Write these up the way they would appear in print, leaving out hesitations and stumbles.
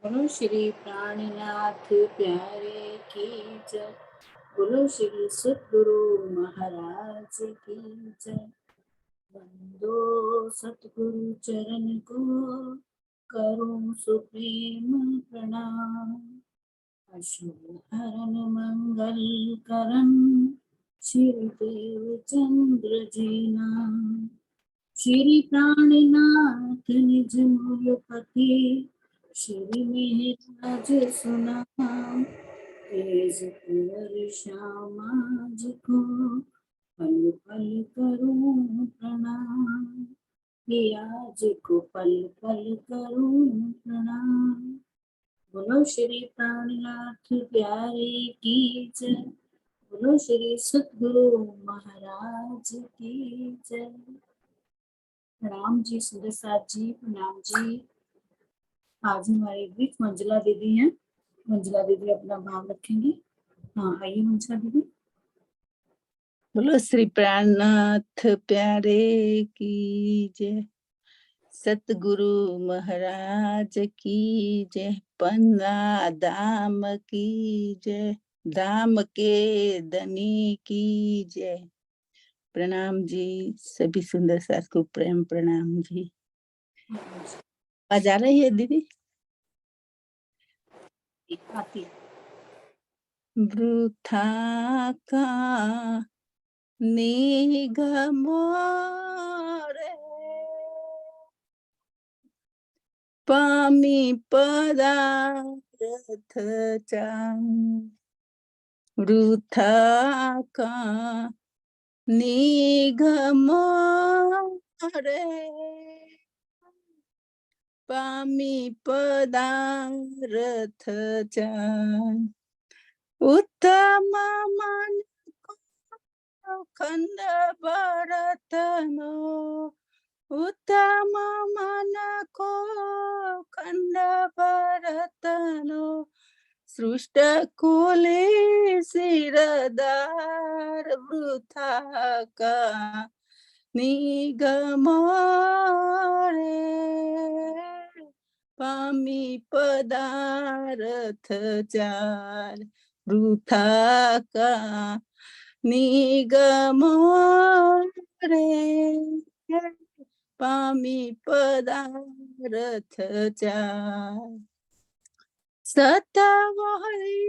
बोलो श्री प्राणनाथ प्यारे की जय। बोलो श्री सद्गुरु महाराज की जय। वंदो सतगुरु चरण को, करूं सुप्रेम प्रणाम। अशुभ हरण मंगल करण, श्री देव चंद्र जी नाम। श्री प्राणनाथ निज मूलपति, श्री मेहराज सुनाम। तेज कुंवर श्यामा जी को, पल पल करूं प्रणाम। पियाज को पल पल करूं प्रणाम। बोलो श्री प्राणनाथ प्यारे की जय। बोलो श्री सतगुरु महाराज की जय। प्रणाम जी सुंदर साथ जी, प्रणाम जी। आज हमारे बीच मंजुला दीदी हैं। मंजुला दीदी अपना भाव रखेंगी। हाँ आइए मंजुला दीदी। बोलो श्री प्राणनाथ प्यारे की जय। सतगुरु महाराज की जय। पन्ना धाम की जय। धाम के धनी की जय। प्रणाम जी। सभी सुंदर सास को प्रेम प्रणाम जी। आज आ रही है दीदी? आती। वृथा का निगमो रे, पामी पदार्थ चांग। वृथा का निगमो रे, पामी पदार्थ चांग। उत्तम मन को खंड भरतनो, उत्तम मन को खंड भरतनो। सृष्ट कुले सिरदार, वृथा का निगमो रे, पामी पदार्थ चार। वृथा का निगमो रे, पामी पदार्थ चार। सतवहरी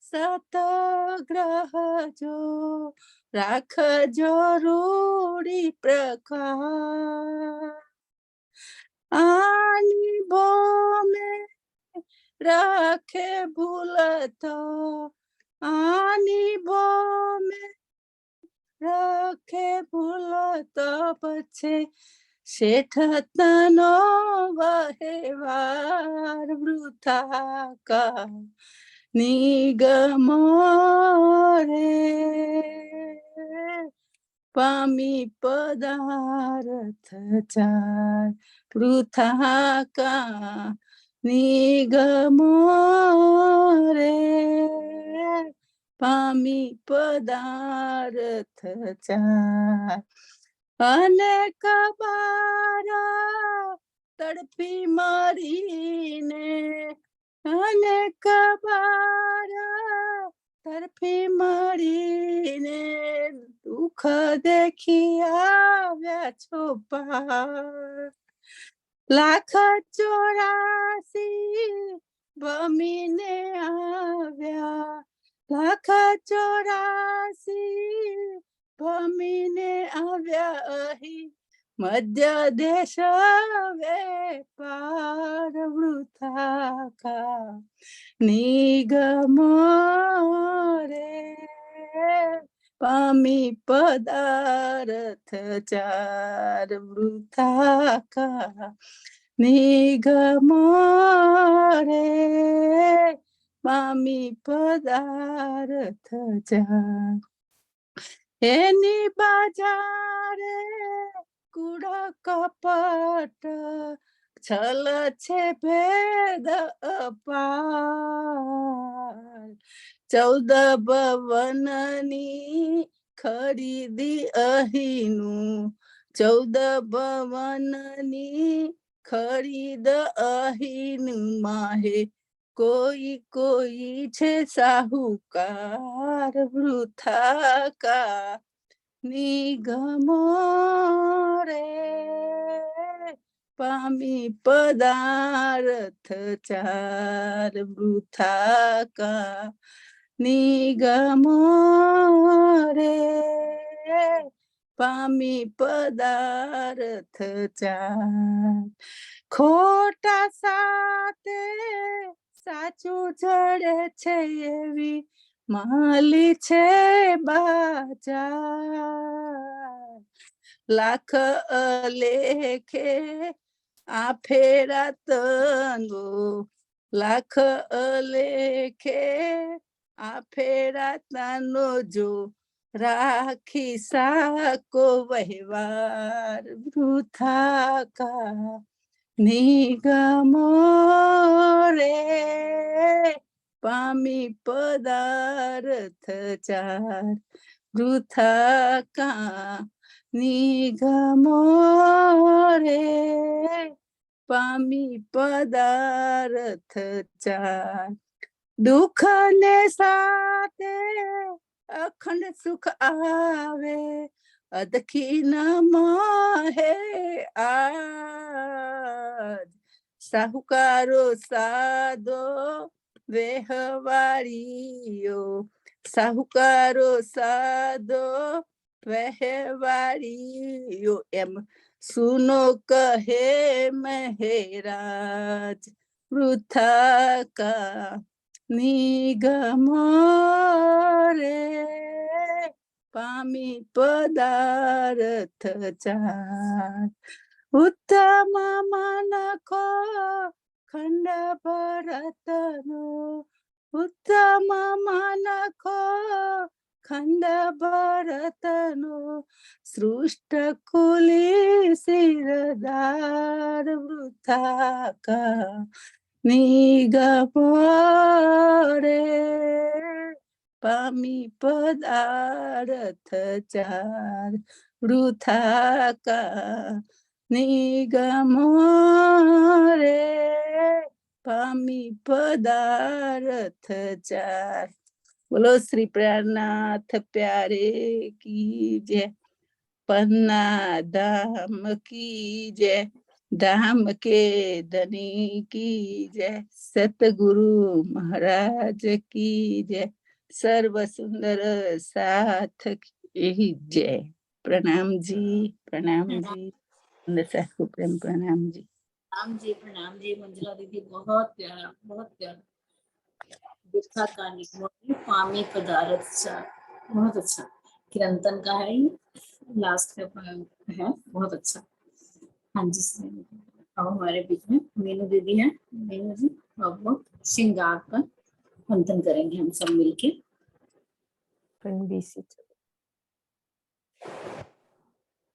सतग्रह जो राख जरूरी प्रकार। आनी भो में राखे भूलतो, आनी भो में राखे भूलतो पछे शेठ तनो वहेवार। वृथा का निगमो रे, पामी पदार्थ चार। वृथा का निगमो रे, पामी पदार्थ चार। अनेक बारा तड़पी मरीने, अनेक बारा तड़पी मरीने। दुख देखी आव्या छुपार। लाख 84 बमीने आव्या, लाख 84 भमीने आव्या अही मध्य देश वेपार। वृथा का निगमो रे, पामी पदार्थ चार। वृथा का निगमो रे, पामी पदार्थ चार। एनी बाजारे कूड़ कपट, छल छे भेद अपार। 14 भवननी खरीदी अहीनु, 14 भवननी ખરીદ અહીન માહે કોઈ કોઈ છે સાહુકાર વૃથા કા નિગમો રે પામી પદાર્થ ચાર વૃથા કા નિગમો રે પામી પદાર્થ ચાર ખોટા સાથે સાચું જડે છે એવી માલી છે બાજાર લાખ અલેખે આ ફેરા તનો લાખ અલેખે આ ફેરા તનો જો રાખી સાકો વહેવાર વૃથા કા નિગમો રે પામી પદાર્થ ચાર વૃથા કા નિગમો રે પામી પદાર્થ ચાર દુઃખ ને સાથે અખંડ સુખ આવે અદખી ન મોહે આજ સાહુકારો સાદો વ્યવહારીઓ સાહુકારો સાદો વ્યવહારીઓ એમ સુનો કહે મહેરાજ વૃથા કા નિગમો રે પામી પદાર્થ ચાર ઉત્તમ મનખો ખંડ ભરતનો ઉત્તમ મનખો ખંડ ભરતનો સૃષ્ટ કુલી શિરદાર વૃથા કા નિગમો રે પામી પદાર્થ ચાર વૃથા કા નિગમો રે પામી પદાર્થ ચાર બોલો શ્રી પ્રાણનાથ પ્યારે કી જય પન્ના ધામ કી જય धाम के धनी की जय सतगुरु महाराज की जय सर्व सुंदर साथ की जय प्रणाम जी साहू प्रेम प्रणाम जी प्रणाम जी मंजुला दीदी, बहुत प्यारा बहुत प्यारा। दुखा का निगमो पामी पदार्थ चार, बहुत अच्छा। किरंतन का है ये, लास्ट का है, बहुत अच्छा। हाँ जी, अब हमारे बीच में मीनू दीदी है। मीनू जी अब वो श्रृंगार का मंथन करेंगे हम सब मिलके।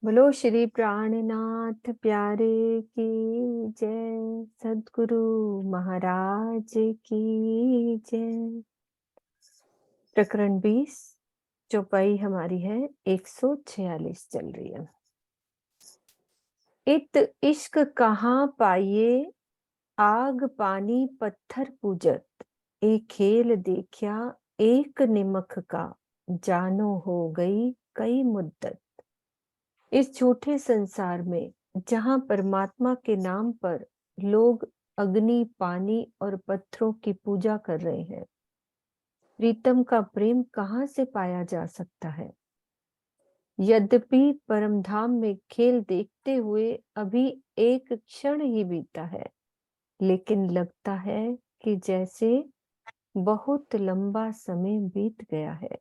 बोलो श्री प्राणनाथ प्यारे की जय, सद्गुरु महाराज की जय। प्रकरण 20 चौपाई हमारी है 146 चल रही है। इत इश्क कहाँ पाइए आग पानी पत्थर पूजत, एक खेल देखा एक निमक का, जानो हो गई कई मुद्दत। इस झूठे संसार में जहां परमात्मा के नाम पर लोग अग्नि पानी और पत्थरों की पूजा कर रहे हैं, प्रीतम का प्रेम कहाँ से पाया जा सकता है। यद्यपि परमधाम में खेल देखते हुए अभी एक क्षण ही बीता है, लेकिन लगता है कि जैसे बहुत लंबा समय बीत गया है।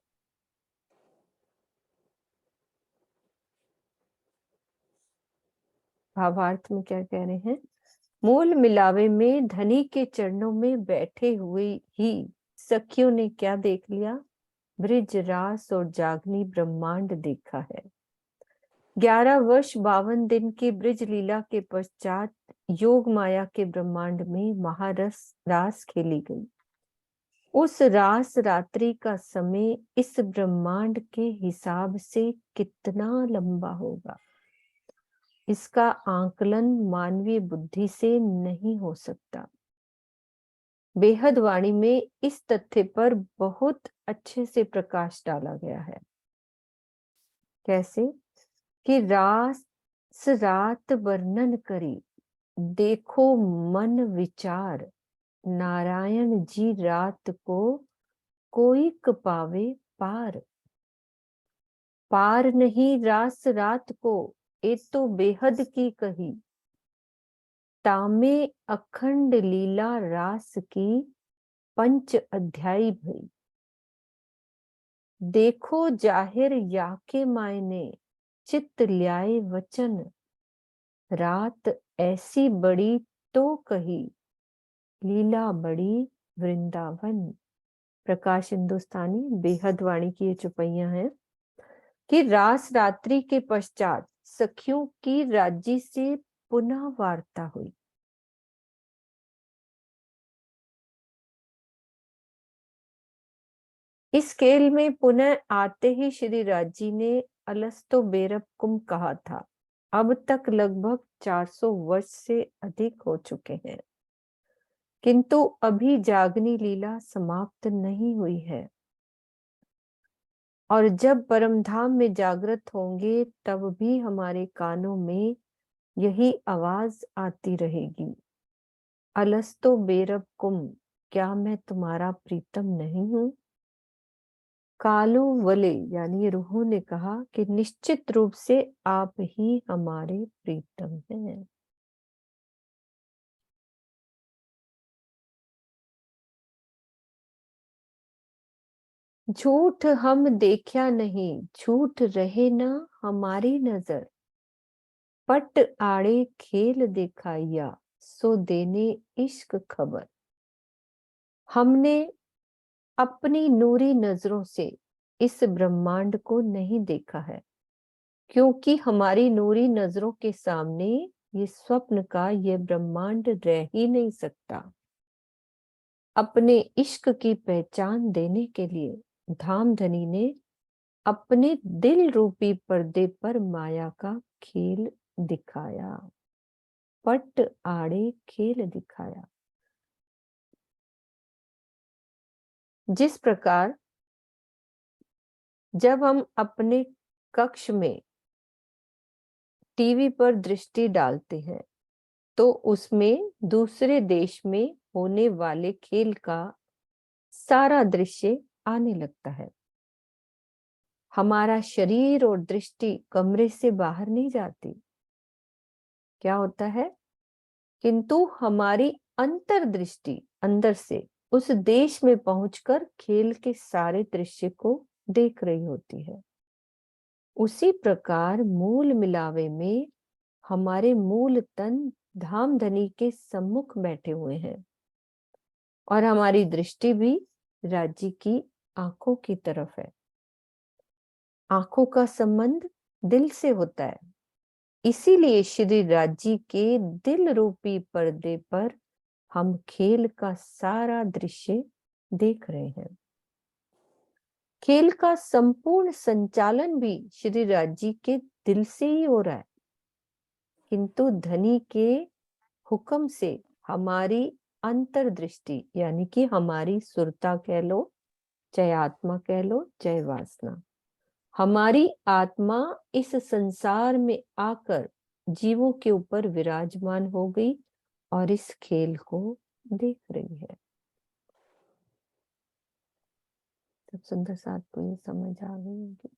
भावार्थ में क्या कह रहे हैं? मूल मिलावे में धनी के चरणों में बैठे हुए ही सखियों ने क्या देख लिया? ब्रिज रास और जागनी ब्रह्मांड देखा है। 11 वर्ष 52 दिन की ब्रिज लीला के पश्चात योग माया के ब्रह्मांड में महारस रास खेली गई। उस रास रात्रि का समय इस ब्रह्मांड के हिसाब से कितना लंबा होगा? इसका आंकलन मानवीय बुद्धि से नहीं हो सकता। बेहद वाणी में इस तथ्य पर बहुत अच्छे से प्रकाश डाला गया है। कैसे कि रास रात वर्णन करी, देखो मन विचार, नारायण जी रात को कोई पावे पार। पार नहीं रास रात को, ये तो बेहद की कही। तामे अखंड लीला रास की, पंच अध्यायी भई। देखो जाहिर याके मायने, चित्त ल्याए वचन। रात ऐसी बड़ी तो कही, लीला बड़ी वृंदावन। प्रकाश हिंदुस्तानी बेहद वाणी की ये चौपाइयां हैं कि रास रात्रि के पश्चात सखियों की राज्य से पुनः वार्ता हुई। इस खेल में पुनः आते ही श्री राजी ने अलस्तो बेरबकुम कहा था। अब तक लगभग 400 वर्ष से अधिक हो चुके हैं, किंतु अभी जागनी लीला समाप्त नहीं हुई है, और जब परमधाम में जागृत होंगे तब भी हमारे कानों में यही आवाज आती रहेगी, अलस्तो बेरबकुम, क्या मैं तुम्हारा प्रीतम नहीं हूं। कालू वले यानी रूहों ने कहा कि निश्चित रूप से आप ही हमारे प्रीतम हैं। झूठ हम देखा नहीं, झूठ रहे ना हमारी नजर। पट आड़े खेल दिखाया, सो देने इश्क खबर। हमने अपनी नूरी नजरों से इस ब्रह्मांड को नहीं देखा है, क्योंकि हमारी नूरी नजरों के सामने ये स्वप्न का ये ब्रह्मांड रह ही नहीं सकता। अपने इश्क की पहचान देने के लिए धामधनी ने अपने दिल रूपी पर्दे पर माया का खेल दिखाया, पट आड़े खेल दिखाया। जिस प्रकार जब हम अपने कक्ष में टीवी पर दृष्टि डालते हैं तो उसमें दूसरे देश में होने वाले खेल का सारा दृश्य आने लगता है। हमारा शरीर और दृष्टि कमरे से बाहर नहीं जाती, क्या होता है, किंतु हमारी अंतर्दृष्टि अंदर से उस देश में पहुंचकर खेल के सारे दृश्य को देख रही होती है। उसी प्रकार मूल मिलावे में हमारे मूल तन धामधनी के सम्मुख बैठे हुए हैं और हमारी दृष्टि भी राज्य की आंखों की तरफ है। आंखों का संबंध दिल से होता है, इसीलिए श्री राज्य के दिल रूपी पर्दे पर हम खेल का सारा दृश्य देख रहे हैं। खेल का संपूर्ण संचालन भी श्री राज्य के दिल से ही हो रहा है, किंतु धनी के हुक्म से हमारी अंतर्दृष्टि यानी कि हमारी सुरता कह लो, चाहे आत्मा कह लो, चाहे वासना, हमारी आत्मा इस संसार में आकर जीवों के ऊपर विराजमान हो गई और इस खेल को देख रही है। सब सुंदर साथ को ये समझ आ गई होगी।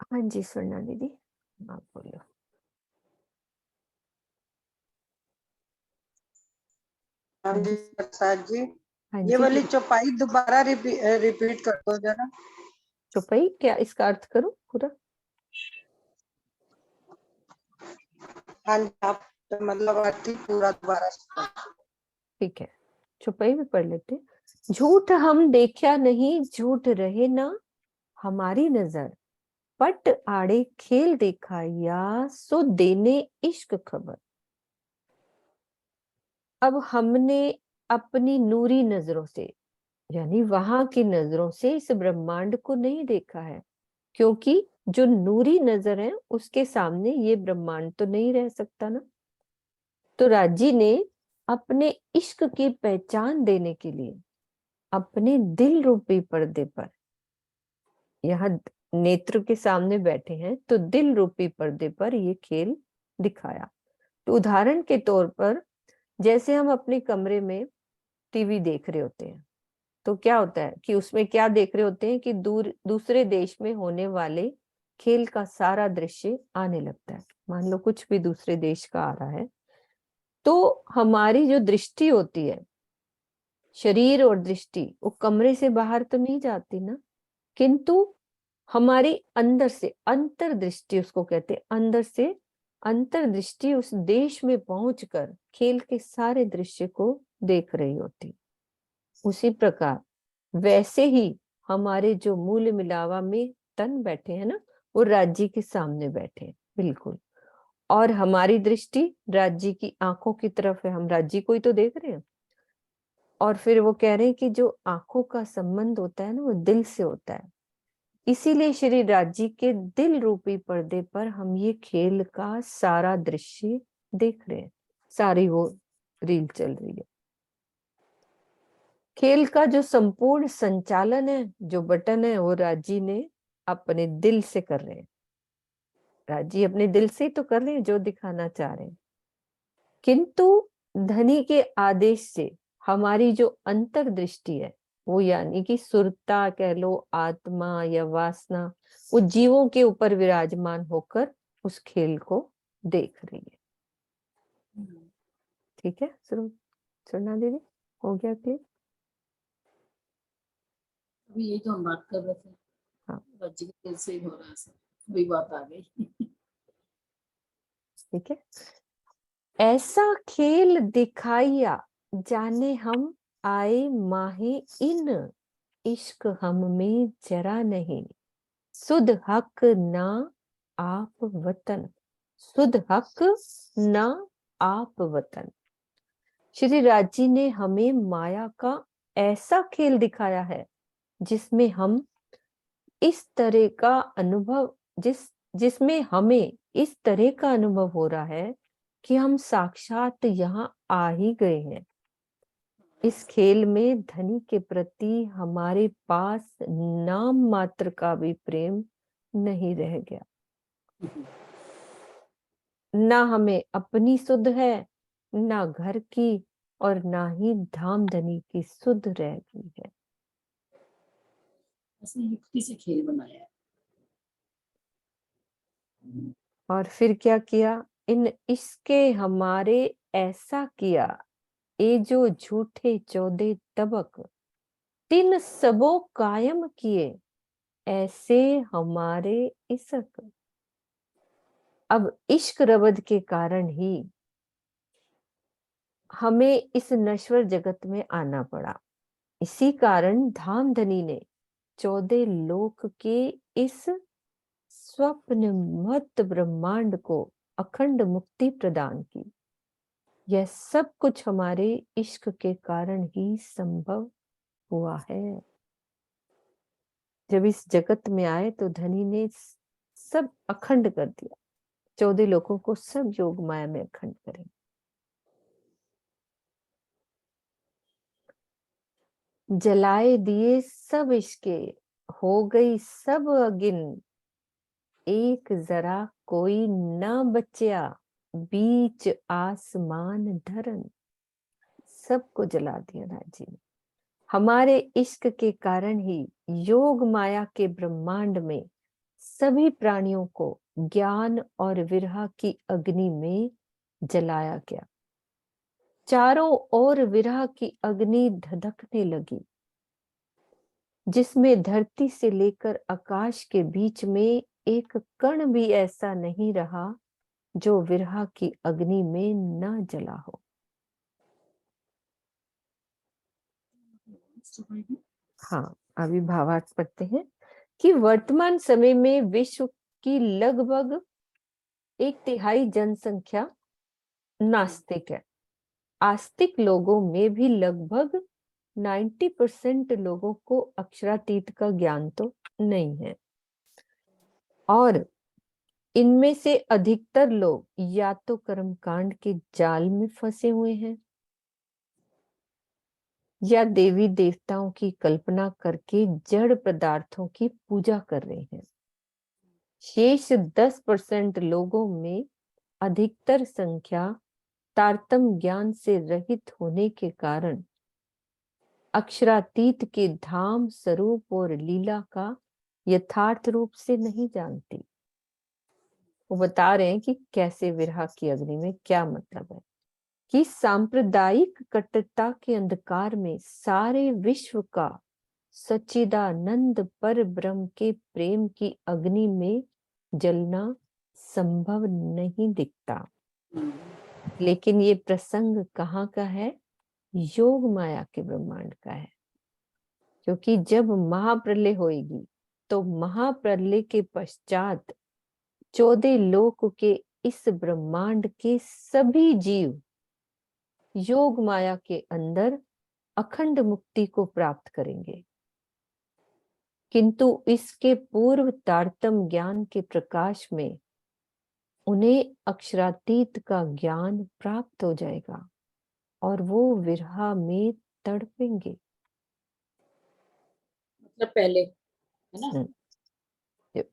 हाँ जी स्वर्णा दीदी, आप बोलो। हाँ जी प्रसाद जी, हाँ ये जी वाली दीदी। चौपाई दोबारा रिपीट कर दो जरा। चौपाई क्या, इसका अर्थ करो पूरा। हाँ जी, आप मतलब अर्थ ही पूरा दोबारा से। ठीक है, चौपाई भी पढ़ लेते। झूठ हम देखा नहीं, झूठ रहे ना हमारी नजर। पट आड़े खेल देखा या, सो देने इश्क खबर। अब हमने अपनी नूरी नजरों से यानी वहां की नजरों से इस ब्रह्मांड को नहीं देखा है, क्योंकि जो नूरी नजर है उसके सामने ये ब्रह्मांड तो नहीं रह सकता ना। तो राजी ने अपने इश्क की पहचान देने के लिए अपने दिल रूपी पर्दे पर, यहाँ नेत्र के सामने बैठे हैं तो दिल रूपी पर्दे पर ये खेल दिखाया। तो उदाहरण के तौर पर जैसे हम अपने कमरे में टीवी देख रहे होते हैं, तो क्या होता है कि उसमें क्या देख रहे होते हैं कि दूसरे देश में होने वाले खेल का सारा दृश्य आने लगता है। मान लो कुछ भी दूसरे देश का आ रहा है, तो हमारी जो दृष्टि होती है, शरीर और दृष्टि, वो कमरे से बाहर तो नहीं जाती ना, किंतु हमारी अंदर से अंतर्दृष्टि, उसको कहते हैं अंदर से अंतर्दृष्टि, उस देश में पहुंचकर खेल के सारे दृश्य को देख रही होती। उसी प्रकार वैसे ही हमारे जो मूल मिलावा में तन बैठे हैं ना, वो राज्य के सामने बैठे हैं बिल्कुल, और हमारी दृष्टि राज्य की आंखों की तरफ है, हम राज्य को ही तो देख रहे हैं। और फिर वो कह रहे हैं कि जो आंखों का संबंध होता है ना, वो दिल से होता है। इसीलिए श्री राज्य के दिल रूपी पर्दे पर हम ये खेल का सारा दृश्य देख रहे हैं, सारी वो रील चल रही है। खेल का जो संपूर्ण संचालन है, जो बटन है, वो राजी ने अपने दिल से कर रहे हैं। राजी अपने दिल से तो कर रहे हैं जो दिखाना चाह रहे हैं, किंतु धनी के आदेश से हमारी जो अंतर्दृष्टि है, वो यानी कि सुरता कह लो, आत्मा या वासना, वो जीवों के ऊपर विराजमान होकर उस खेल को देख रही है। ठीक है, सुनना दीदी, हो गया क्लियर? अभी यही तो हम बात कर रहे थे। हाँ, बच्चे के दिल से ही हो रहा है सब, वही बात आ गई। ठीक है। ऐसा खेल दिखाइया जाने हम आए माहे इन, इश्क हम में जरा नहीं, सुध हक ना आप वतन, सुध हक ना आप वतन। श्री राजी ने हमें माया का ऐसा खेल दिखाया है जिसमें हम इस तरह का अनुभव, जिसमें हमें इस तरह का अनुभव हो रहा है कि हम साक्षात यहाँ आ ही गए हैं। इस खेल में धनी के प्रति हमारे पास नाम मात्र का भी प्रेम नहीं रह गया। ना हमें अपनी सुध है, ना घर की, और ना ही धाम धनी की सुध रह गई है। ऐसे युक्ति से खेल बनाया है। और फिर क्या किया, इन इसके हमारे ऐसा किया, ये जो झूठे 14 तबक, तिन सबो कायम किए, ऐसे हमारे इसक। अब इश्क रबद के कारण ही हमें इस नश्वर जगत में आना पड़ा। इसी कारण धामधनी ने 14 लोक के इस स्वप्न मत ब्रह्मांड को अखंड मुक्ति प्रदान की। यह सब कुछ हमारे इश्क के कारण ही संभव हुआ है। जब इस जगत में आए तो धनी ने सब अखंड कर दिया, 14 लोगों को सब योग माया में अखंड करें। जलाए दिए सब इश्के, हो गई सब अगिन, एक जरा कोई न बचा, बीच आसमान धरन। सबको जला दिया राजी ने। हमारे इश्क के कारण ही योग माया के ब्रह्मांड में सभी प्राणियों को ज्ञान और विरह की अग्नि में जलाया गया। चारों ओर विरह की अग्नि धधकने लगी, जिसमें धरती से लेकर आकाश के बीच में एक कण भी ऐसा नहीं रहा जो विरह की अग्नि में न जला हो। हाँ, अभी भावार्थ पढ़ते हैं कि वर्तमान समय में विश्व की लगभग 1/3 जनसंख्या नास्तिक है। आस्तिक लोगों में भी लगभग 90% लोगों को अक्षरातीत का ज्ञान तो नहीं है, और इनमें से अधिकतर लोग या तो कर्मकांड के जाल में फंसे हुए हैं, या देवी देवताओं की कल्पना करके जड़ पदार्थों की पूजा कर रहे हैं। शेष 10% लोगों में अधिकतर संख्या तारतम्य ज्ञान से रहित होने के कारण अक्षरातीत के धाम, स्वरूप और लीला का यथार्थ रूप से नहीं जानती। वो बता रहे हैं कि कैसे विरहा की अग्नि में क्या मतलब है, कि सांप्रदायिक कट्टरता के अंधकार में सारे विश्व का सच्चिदानंद पर ब्रह्म के प्रेम की अग्नि में जलना संभव नहीं दिखता। लेकिन ये प्रसंग कहाँ का है? योग माया के ब्रह्मांड का है। क्योंकि जब महाप्रलय होएगी तो महाप्रलय के पश्चात 14 लोक के इस ब्रह्मांड के सभी जीव योग माया के अंदर अखंड मुक्ति को प्राप्त करेंगे। किंतु इसके पूर्व तारतम्य ज्ञान के प्रकाश में उन्हें अक्षरातीत का ज्ञान प्राप्त हो जाएगा और वो विरहा में तड़पेंगे। मतलब पहले है ना, जब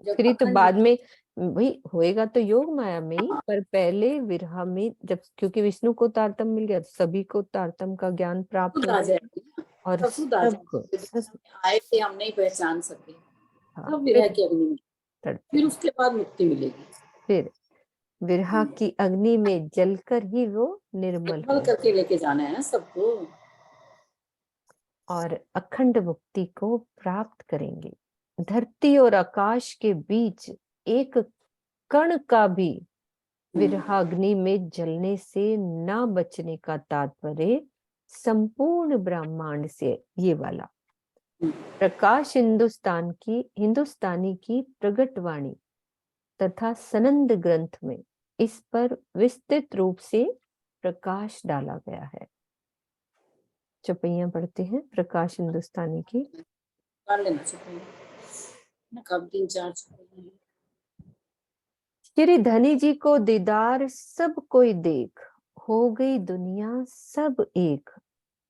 फिर तो अखंड बाद में भाई होएगा तो योग माया में ही, पर पहले विरहा में जब, क्योंकि विष्णु को तारतम्य मिल गया तो सभी को तारतम्य का ज्ञान प्राप्त खुद हो आ जाएगा जाएगी ना, और तब खुद आ सबको जाएगी। दुनिया में आए थे, हम नहीं पहचान सके, हाँ, तब विरह की अग्नि में, तड़पे। फिर उसके बाद मुक्ति मिलेगी। फिर विरहा की अग्नि में जलकर ही वो निर्मल निर्मल हो करके लेके जाना है ना सबको। और अखंड मुक्ति को प्राप्त करेंगे। धरती और आकाश के बीच एक कण का भी विरहाग्नि में जलने से ना बचने का तात्पर्य संपूर्ण ब्रह्मांड से ये वाला प्रकाश हिंदुस्तानी की प्रगटवाणी तथा सनंद ग्रंथ में इस पर विस्तृत रूप से प्रकाश डाला गया है। चौपैया पढ़ते हैं प्रकाश हिंदुस्तानी की। कर लेना चाहिए ना, कब 3-4 चुके। श्री धनी जी को दीदार सब कोई देख, हो गई दुनिया सब एक,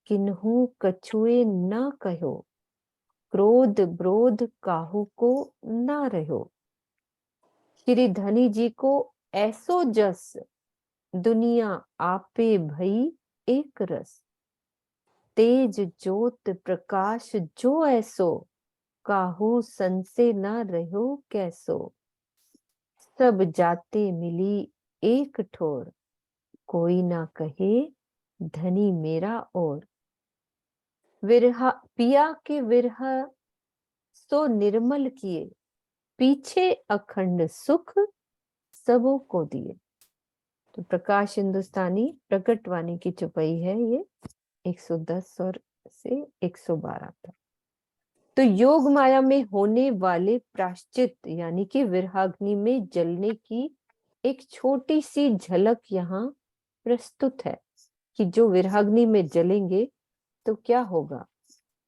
किन्हू कछुए ना कहो, क्रोध ब्रोध काहू को ना रहो। श्री धनी जी को ऐसो जस, दुनिया आपे भई एक रस, तेज ज्योत प्रकाश जो ऐसो, काहू संसे ना रहो कैसो। सब जाते मिली एक ठोर, कोई ना कहे धनी मेरा और। विरहा पिया के विरह सो निर्मल किए, पीछे अखंड सुख सबों को दिए। तो प्रकाश हिंदुस्तानी प्रकटवाणी की चौपाई है ये 110 और से 112 तक। तो योग माया में होने वाले प्राश्चित यानी कि विरहाग्नि में जलने की एक छोटी सी झलक यहाँ प्रस्तुत है कि जो विरहाग्नि में जलेंगे तो क्या होगा।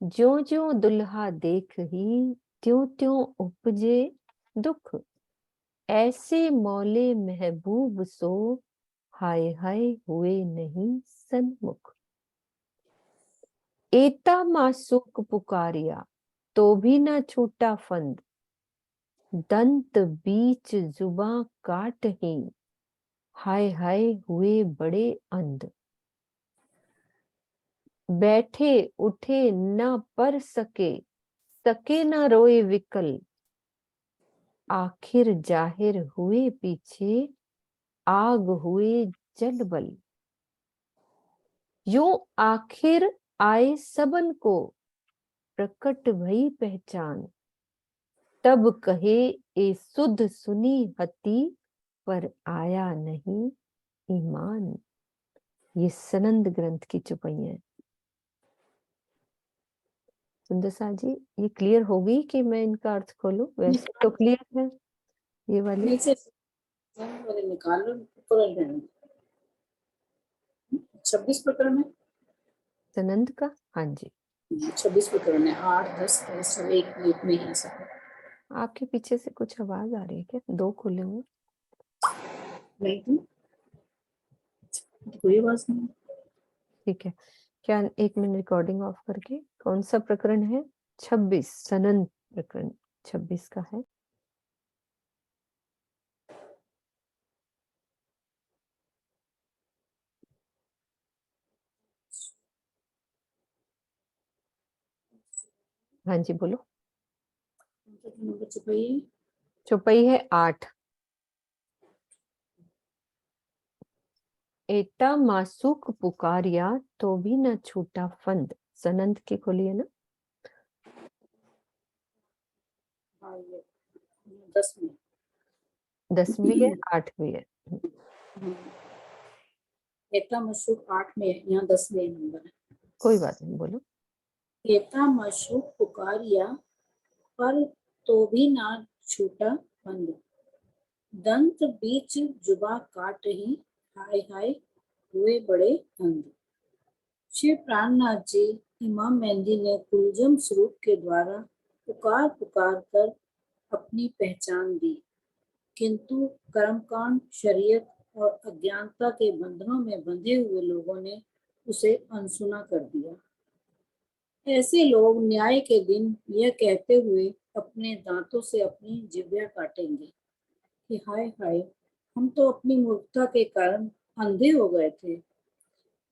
ज्यों ज्यों दुल्हा देख ही त्यों त्यों उपजे दुख, ऐसे मौले महबूब सो, हाय हाय हुए नहीं सन्मुख। एता मासूक पुकारिया तो भी ना छूटा फंद, दंत बीच जुबा काट ही, हाय हाय हुए बड़े अंध। बैठे उठे न पर सके, सके न रोए विकल, आखिर जाहिर हुए पीछे, आग हुए जल बल। यूं आखिर आए सबन को, प्रकट भई पहचान, तब कहे ए सुध सुनी हती, पर आया नहीं ईमान। ये सनंद ग्रंथ की चौपाइयां है। सुंदर सा जी ये क्लियर होगी कि मैं इनका अर्थ खोलूं? वैसे तो क्लियर है ये वाली। नीचे वाले निकाल लो, 26 प्रकरण है। सनंद का, हाँ जी। 26 प्रकरण है, 8, 10, 11 सब एक में ही है सब। आपके पीछे से कुछ आवाज आ रही है क्या? दो खुले हुए। नहीं तो कोई आवाज नहीं। ठीक है, क्या एक मिनट रिकॉर्डिंग ऑफ करके, कौन सा प्रकरण है? 26, सनंद प्रकरण 26 का है। हाँ जी बोलो। नंबर छुपाइए। चौपाई है 8। एटा मासूक पुकारिया तो भी न छूटा फंद। सनंद के खोलिए ना। हाँ ये 10 में। 10वीं है, 8वीं है। एता मशरूक 8 में है, यहाँ 10 में नंबर है। कोई बात नहीं, बोलो। एता मशरूक पुकारिया पर तो भी ना छूटा बंद। दंत बीच जुबा काट ही, हाय हाय हुए बड़े अंध। श्री प्राणनाथ जी इमाम मेहंदी ने कुलजम स्वरूप के द्वारा पुकार पुकार कर अपनी पहचान दी, किंतु कर्मकांड, शरीयत और अज्ञानता के बंधनों में बंधे हुए लोगों ने उसे अनसुना कर दिया। ऐसे लोग न्याय के दिन यह कहते हुए अपने दांतों से अपनी जिह्वा काटेंगे कि हाय हाय, हम तो अपनी मूर्खता के कारण अंधे हो गए थे,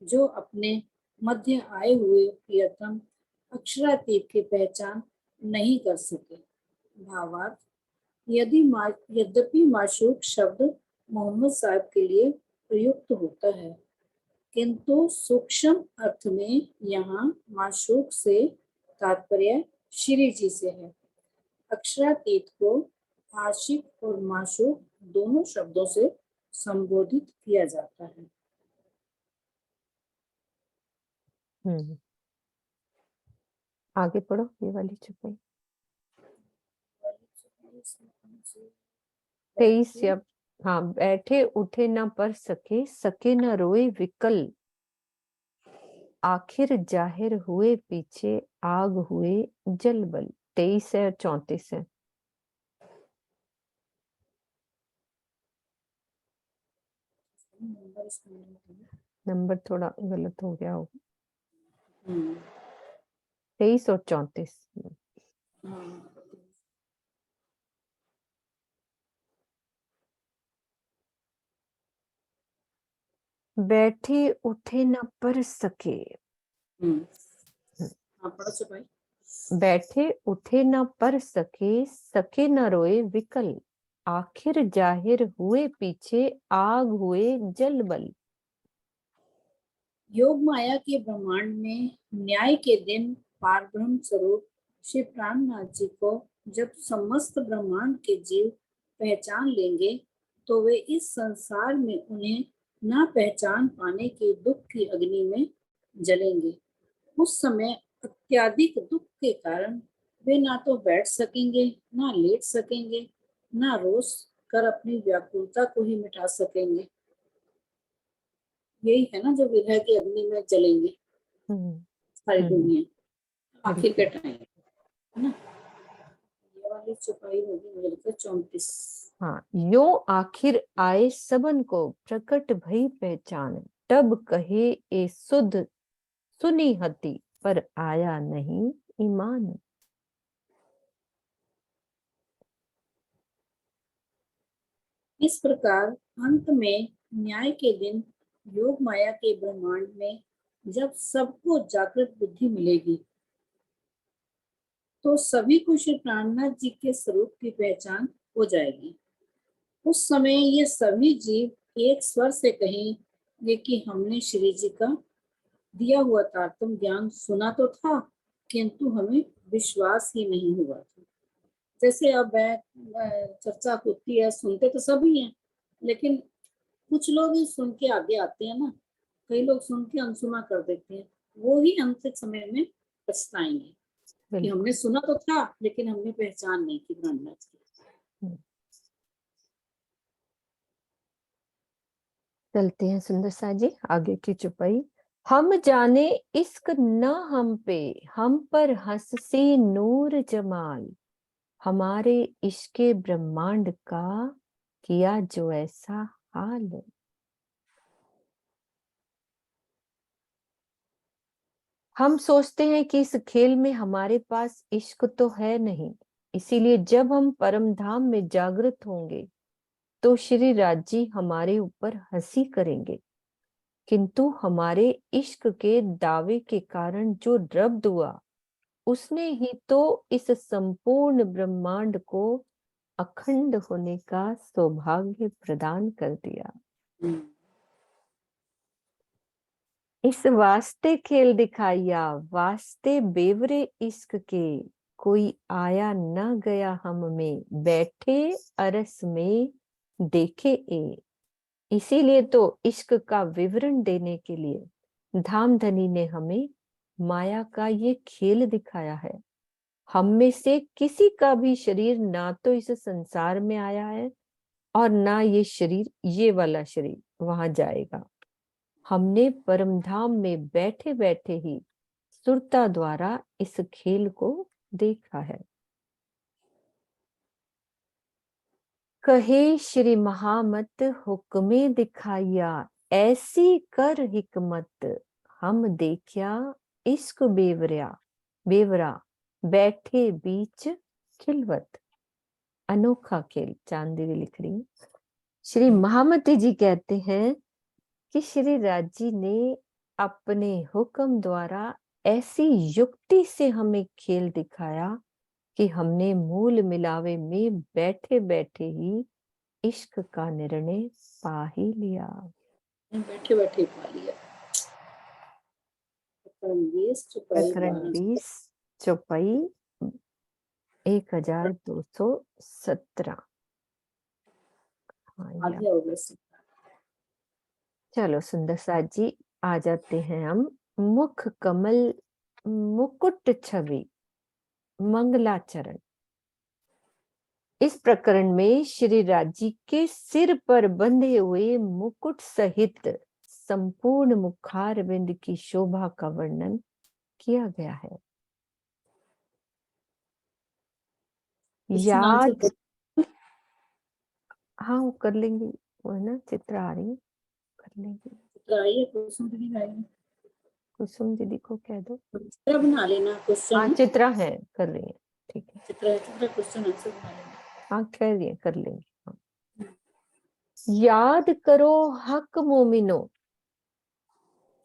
जो अपने मध्य आए हुए प्रियतम अक्षरातीत की पहचान नहीं कर सके। भावार्थ, यद्यपि माशूक शब्द मोहम्मद साहब के लिए प्रयुक्त होता है, किंतु सूक्ष्म अर्थ में यहाँ माशूक से तात्पर्य श्री जी से है। अक्षरातीत को आशिक और माशूक दोनों शब्दों से संबोधित किया जाता है। आगे पढ़ो ये वाली चौपाई। 23 या हाँ। बैठे उठे न पर सके, सके न रोए विकल, आखिर जाहिर हुए पीछे, आग हुए जल बल। 23 है और 34 है। नंबर थोड़ा गलत हो गया होगा। 23 और 34। बैठे उठे न पर सके। बैठे उठे न पर सके, सके न रोए विकल, आखिर जाहिर हुए पीछे, आग हुए जल बल। योग माया के ब्रह्मांड में न्याय के दिन पारब्रह्म स्वरूप श्री प्राणनाथ जी को जब समस्त ब्रह्मांड के जीव पहचान लेंगे, तो वे इस संसार में उन्हें न पहचान पाने के दुख की अग्नि में जलेंगे। उस समय अत्यधिक दुख के कारण वे ना तो बैठ सकेंगे, ना लेट सकेंगे, ना रोज कर अपनी व्याकुलता को ही मिटा सकेंगे। यही है ना जो विरह की अग्नि में जलेंगे सारी दुनिया आखिर के टाइम, है ना। ये वाली छुपाई होगी मुझे लगता है 34। हाँ, यो आखिर आए सबन को प्रकट भई पहचान, तब कहे ए सुध सुनी हती, पर आया नहीं ईमान। इस प्रकार अंत में न्याय के दिन योग माया के ब्रह्मांड में जब सबको जागृत बुद्धि मिलेगी, तो सभी को श्री प्राणनाथ जी के स्वरूप की पहचान हो जाएगी। उस समय ये सभी जीव एक स्वर से कहेंगे कि हमने श्री जी का दिया हुआ तारतम ज्ञान सुना तो था, किंतु हमें विश्वास ही नहीं हुआ था। जैसे अब चर्चा होती है, सुनते तो सभी हैं, लेकिन कुछ लोग ही सुन के आगे आते हैं ना, कई लोग सुन के अनसुना कर देते हैं। वो ही अंतिम समय में पछताएंगे कि हमने सुना तो था, लेकिन हमने पहचान नहीं की ब्रह्मनाथ की। चलते हैं सुंदर सा जी आगे की चौपाई। हम जाने इश्क न हम पे, हम पर हंससे नूर जमाल, हमारे इश्के ब्रह्मांड का किया जो ऐसा हाल। हम सोचते हैं कि इस खेल में हमारे पास इश्क तो है नहीं, इसीलिए जब हम परम धाम में जागृत होंगे तो श्री राज जी हमारे ऊपर हंसी करेंगे, किंतु हमारे इश्क के दावे के कारण जो रब्द हुआ उसने ही तो इस संपूर्ण ब्रह्मांड को अखंड होने का सौभाग्य प्रदान कर दिया। इस वास्ते खेल दिखाया, वास्ते बेवरे इश्क के, कोई आया न गया हम में, बैठे अरस में देखे ए। इसीलिए तो इश्क का विवरण देने के लिए धामधनी ने हमें माया का ये खेल दिखाया है। हम में से किसी का भी शरीर ना तो इस संसार में आया है और ना ये शरीर, ये वाला शरीर वहां जाएगा। हमने परमधाम में बैठे बैठे ही सुरता द्वारा इस खेल को देखा है। कहे श्री महामत हुक्मे दिखाया, ऐसी कर हिकमत, हम देखिया इश्क बेवरा बैठे बीच खिलवत। अनोखा खेल, चांदी लिख रही है। श्री महामती जी कहते हैं कि श्री राज जी ने अपने हुक्म द्वारा ऐसी युक्ति से हमें खेल दिखाया कि हमने मूल मिलावे में बैठे बैठे ही इश्क का निर्णय पा ही लिया। बैठे बैठे पा लिया। प्रकरण 20 चौपाई 1217। आगे होगा। चलो सुंदर साथ जी आ जाते हैं हम। मुख कमल मुकुट छवि मंगलाचरण। इस प्रकरण में श्री राज जी के सिर पर बंधे हुए मुकुट सहित संपूर्ण मुखारविंद की शोभा का वर्णन किया गया है। याद, हाँ वो कर लेंगे, वो है ना चित्र आ रही है, कर लेंगे। कुसुम दीदी को कह दो चित्र बना लेना। क्वेश्चन, हाँ चित्रा है, कर रही है, ठीक है। चित्र क्वेश्चन आंसर बना लेना। हाँ कह रही है, कर लेंगे। हाँ। याद करो हक मोमिनो,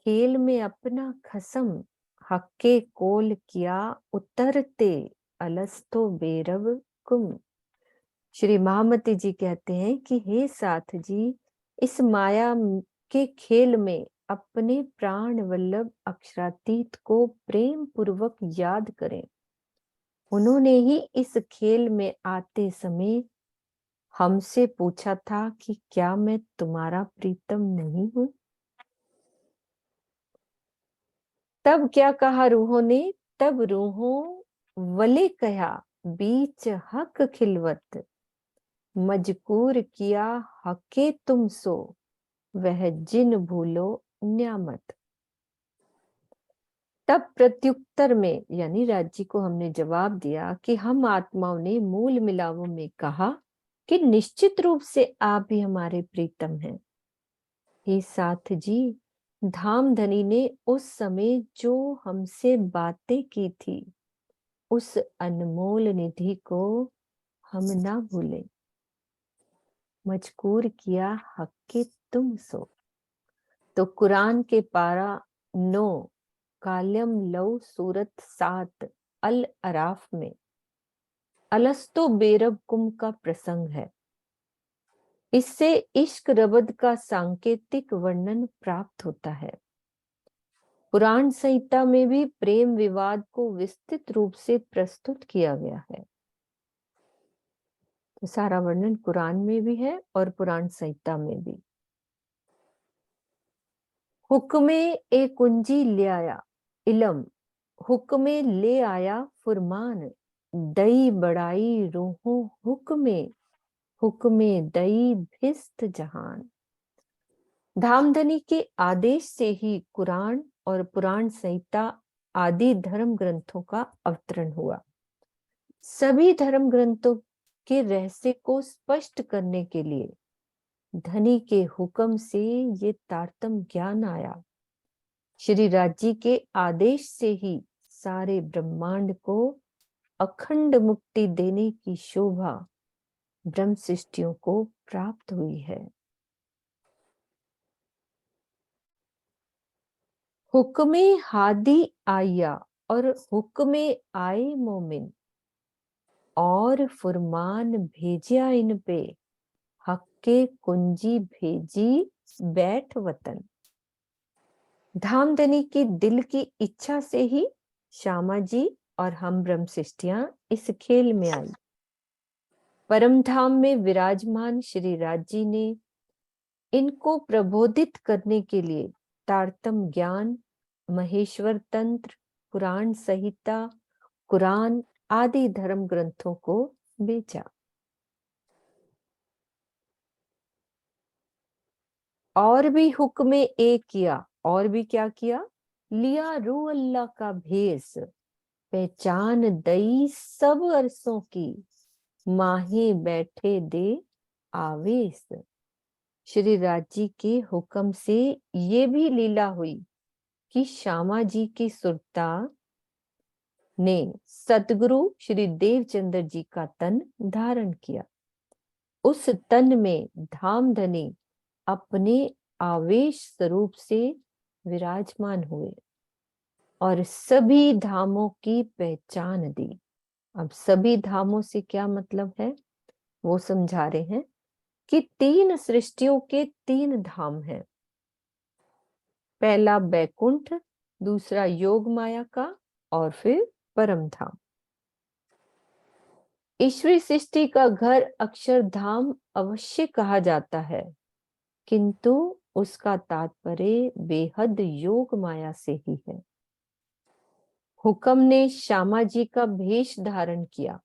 खेल में अपना खसम, हक्के कोल किया उतरते, अलस्तो बेरब कुम। श्री महामती जी कहते हैं कि हे साथ जी, इस माया के खेल में अपने प्राण वल्लभ अक्षरातीत को प्रेम पूर्वक याद करें। उन्होंने ही इस खेल में आते समय हमसे पूछा था कि क्या मैं तुम्हारा प्रीतम नहीं हूं। तब क्या कहा रूहों ने, तब रूहों वले कहा बीच हक खिलवत, मजकूर किया हके तुम सो, वह जिन भूलो न्यामत। तब प्रत्युत्तर में यानी राज्य को हमने जवाब दिया कि हम आत्माओं ने मूल मिलावों में कहा कि निश्चित रूप से आप ही हमारे प्रीतम हैं। हे साथ जी, धामधनी ने उस समय जो हमसे बातें की थी उस अनमोल निधि को हम ना भूलें। मजकूर किया हक तुम सो, तो कुरान के पारा 9 कालम लव सूरत 7 अल अराफ में अलस्तो बेरब कुम का प्रसंग है। इससे इश्क रबद का सांकेतिक वर्णन प्राप्त होता है। पुराण संहिता में भी प्रेम विवाद को विस्तृत रूप से प्रस्तुत किया गया है। तो सारा वर्णन कुरान में भी है और पुराण संहिता में भी। हुक्मे ए कुंजी ले आया इलम, हुक्मे ले आया फुरमान, दई बड़ाई रूहों हुक्मे, हुक्मे दई भिस्त जहान। धामधनी के आदेश से ही कुरान और पुराण संहिता आदि धर्म ग्रंथों का अवतरण हुआ। सभी धर्म ग्रंथों के रहस्य को स्पष्ट करने के लिए धनी के हुक्म से ये तारतम ज्ञान आया। श्री राजी के आदेश से ही सारे ब्रह्मांड को अखंड मुक्ति देने की शोभा ब्रह्म सृष्टियों को प्राप्त हुई है। हुक्मे हादी आया और हुक्मे आए मोमिन, और फुरमान भेजिया इन पे, हक्के कुंजी भेजी बैठ वतन। धामधनी की दिल की इच्छा से ही श्यामा जी और हम ब्रह्म सृष्टियां इस खेल में आई। परम धाम में विराजमान श्री राजी ने इनको प्रबोधित करने के लिए तारतम ज्ञान, महेश्वर तंत्र, पुराण संहिता, कुरान आदि धर्म ग्रंथों को बेचा। और भी हुक्मे एक किया, और भी क्या किया? लिया रू अल्लाह का भेस, पहचान दई सब अरसों की, माहे बैठे दे आवेश। श्री राजी के हुक्म से ये भी लीला हुई कि श्यामा जी की सुरता ने सतगुरु श्री देवचंद्र जी का तन धारण किया। उस तन में धामधनी अपने आवेश स्वरूप से विराजमान हुए और सभी धामों की पहचान दी। अब सभी धामों से क्या मतलब है वो समझा रहे हैं कि 3 सृष्टियों के 3 धाम हैं। पहला बैकुंठ, दूसरा योग माया का, और फिर परम धाम। ईश्वरी सृष्टि का घर अक्षरधाम अवश्य कहा जाता है, किंतु उसका तात्पर्य बेहद योग माया से ही है। हुक्म ने श्यामा जी का भेष धारण किया।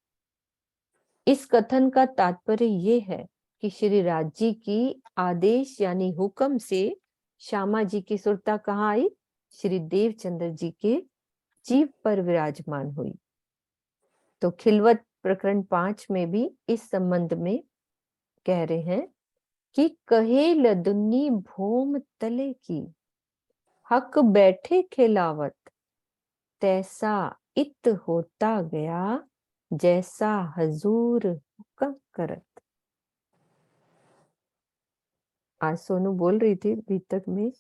इस कथन का तात्पर्य ये है कि श्री राजी की आदेश यानी हुक्म से श्यामा जी की सुरता कहाँ आई? श्री देवचंद्र जी के जीव पर विराजमान हुई। तो खिलवत प्रकरण 5 में भी इस संबंध में कह रहे हैं कि कहे लदुन्नी भोम तले की, हक बैठे खिलावत, तैसा इत होता गया, जैसा हजूर हुक्म करत। आज सोनू बोल रही थी भीतर में,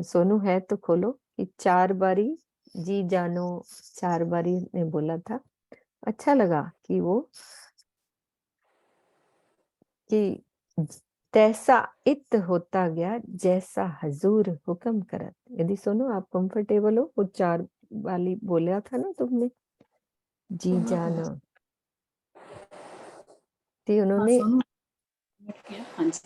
सोनू है तो खोलो, कि 4 बारी जी जानो 4 बारी ने बोला था। अच्छा लगा कि वो कि तैसा इत होता गया जैसा हजूर हुक्म करत। यदि सोनो आप कंफर्टेबल हो, वो 4 वाली बोला था ना तुमने, जी जानो, तो उन्होंने हाँ जी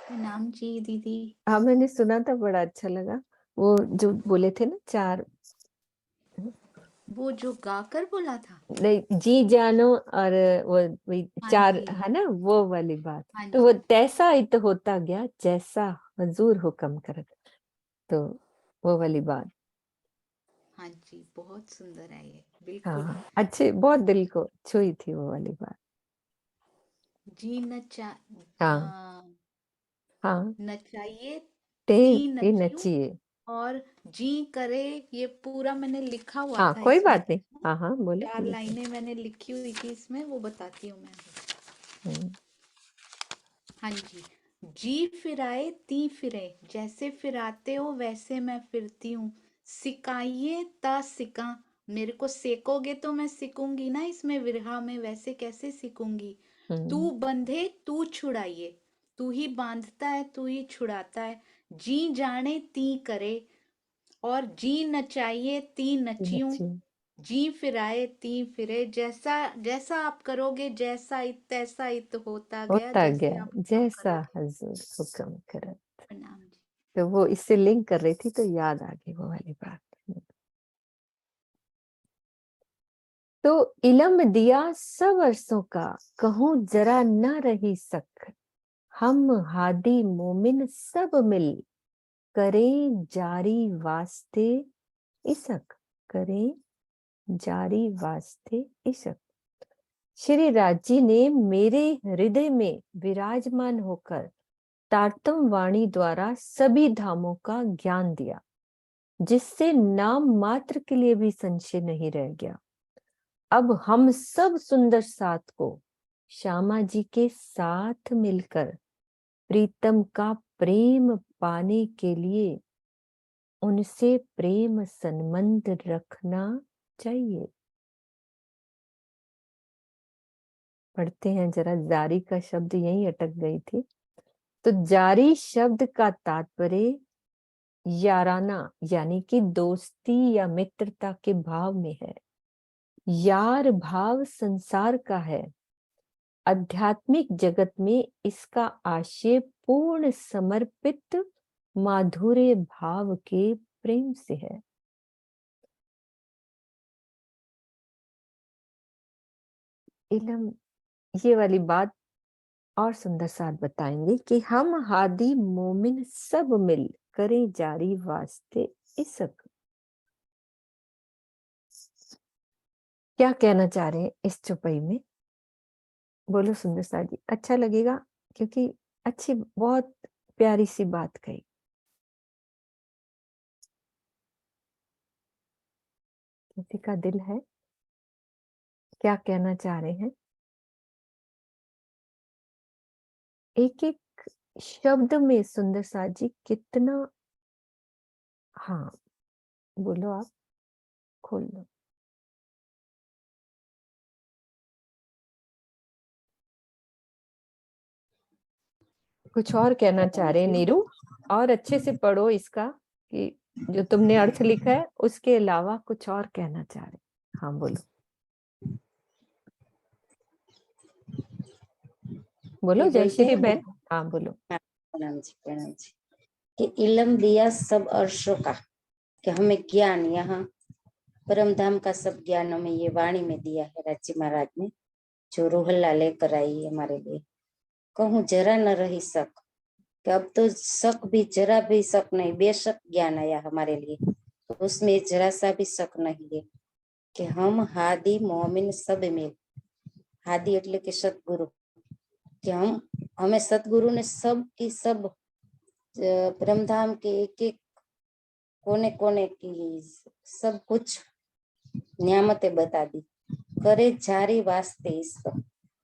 प्रणाम जी दीदी। हाँ मैंने सुना था, बड़ा अच्छा लगा वो जो बोले थे ना 4, वो जो गाकर बोला था। नहीं जी जानो, और वो वही हाँ 4 जी है ना वो वाली बात। हाँ तो वो जी तैसा इत होता गया जैसा हजूर हुक्म करत, तो वो वाली बात। हाँ जी बहुत सुंदर है ये बिल्कुल। हाँ अच्छे, बहुत दिल को छुई थी वो वाली बात। जी नचा हाँ हाँ, नचाइए ते ती ये नचियो नचिए। और जी करे। ये पूरा मैंने लिखा हुआ हाँ था कोई इसमें। बात नहीं, हाँ हाँ बोलो 4 बोलो। लाइनें मैंने लिखी हुई थी इसमें, वो बताती हूँ मैं। हम्म, हाँ जी फिराए ती फिरे, जैसे फिराते हो वैसे मैं फिरती हूँ। सिकाइए ता सिका, मेरे को सेकोगे तो मैं सीखूंगी ना इसमें विरहा में, वैसे कैसे सीखूंगी। तू बंधे तू छुड़ाइए, तू ही बांधता है तू ही छुड़ाता है। जी जाने ती करे, और जी नचाइए ती नचियूं। नचिए जी फिराए ती फिरे, जैसा जैसा आप करोगे जैसा इत तैसा इत होता गया, होता जैसे गया आप हुक्म जैसा करोगे। हजूर हुक्म करत। प्रणाम जी। तो वो इससे लिंक कर रही थी तो याद आ गई वो वाली बात। तो इलम दिया सब अरसों का, कहूं जरा न रही सक, हम हादी मोमिन सब मिल करें जारी वास्ते इशक, करें जारी वास्ते इशक। श्री राज जी ने मेरे हृदय में विराजमान होकर तारतम वाणी द्वारा सभी धामों का ज्ञान दिया, जिससे नाम मात्र के लिए भी संशय नहीं रह गया। अब हम सब सुंदर साथ को श्यामा जी के साथ मिलकर प्रीतम का प्रेम पाने के लिए उनसे प्रेम संबंध रखना चाहिए। पढ़ते हैं जरा, जारी का शब्द यहीं अटक गई थी। तो जारी शब्द का तात्पर्य याराना यानी कि दोस्ती या मित्रता के भाव में है। यार भाव संसार का है। आध्यात्मिक जगत में इसका आशय पूर्ण समर्पित माधुर्य भाव के प्रेम से है। इलम ये वाली बात और सुंदर साथ बताएंगे कि हम हादी मोमिन सब मिल करें जारी वास्ते इशक। क्या कहना चाह रहे हैं इस चौपाई में? बोलो सुंदर साथ जी, अच्छा लगेगा क्योंकि अच्छी बहुत प्यारी सी बात कही। किसी का दिल है, क्या कहना चाह रहे हैं? एक एक शब्द में सुंदर साथ जी कितना, हाँ बोलो, आप खोल लो। कुछ और कहना चाह रहे हैं नीरू? और अच्छे से पढ़ो इसका, कि जो तुमने अर्थ लिखा है उसके अलावा कुछ और कहना चाह रहे। हाँ बोलो बोलो, जयश्री बहन, हाँ बोलो। प्रणाम जी, प्रणाम जी। कि इलम दिया सब अर्शों का, कि हमें ज्ञान यहाँ परम धाम का सब ज्ञान हमें ये वाणी में दिया है राजी महाराज ने, जो रोहल्ला लेकर आई हमारे लिए। कहूँ जरा न रही शक, कि अब तो शक भी, जरा भी शक नहीं, बेशक ज्ञान आया हमारे लिए, तो उसमें जरा सा भी शक नहीं है कि हम हादी मोमिन सब में, हादी એટલે કે સદગુરુ, कि हमें सतगुरु ने सब की सब ब्रह्मधाम के एक एक कोने कोने की सब कुछ नियामतें बता दी। करे जारी वास्ते इसको,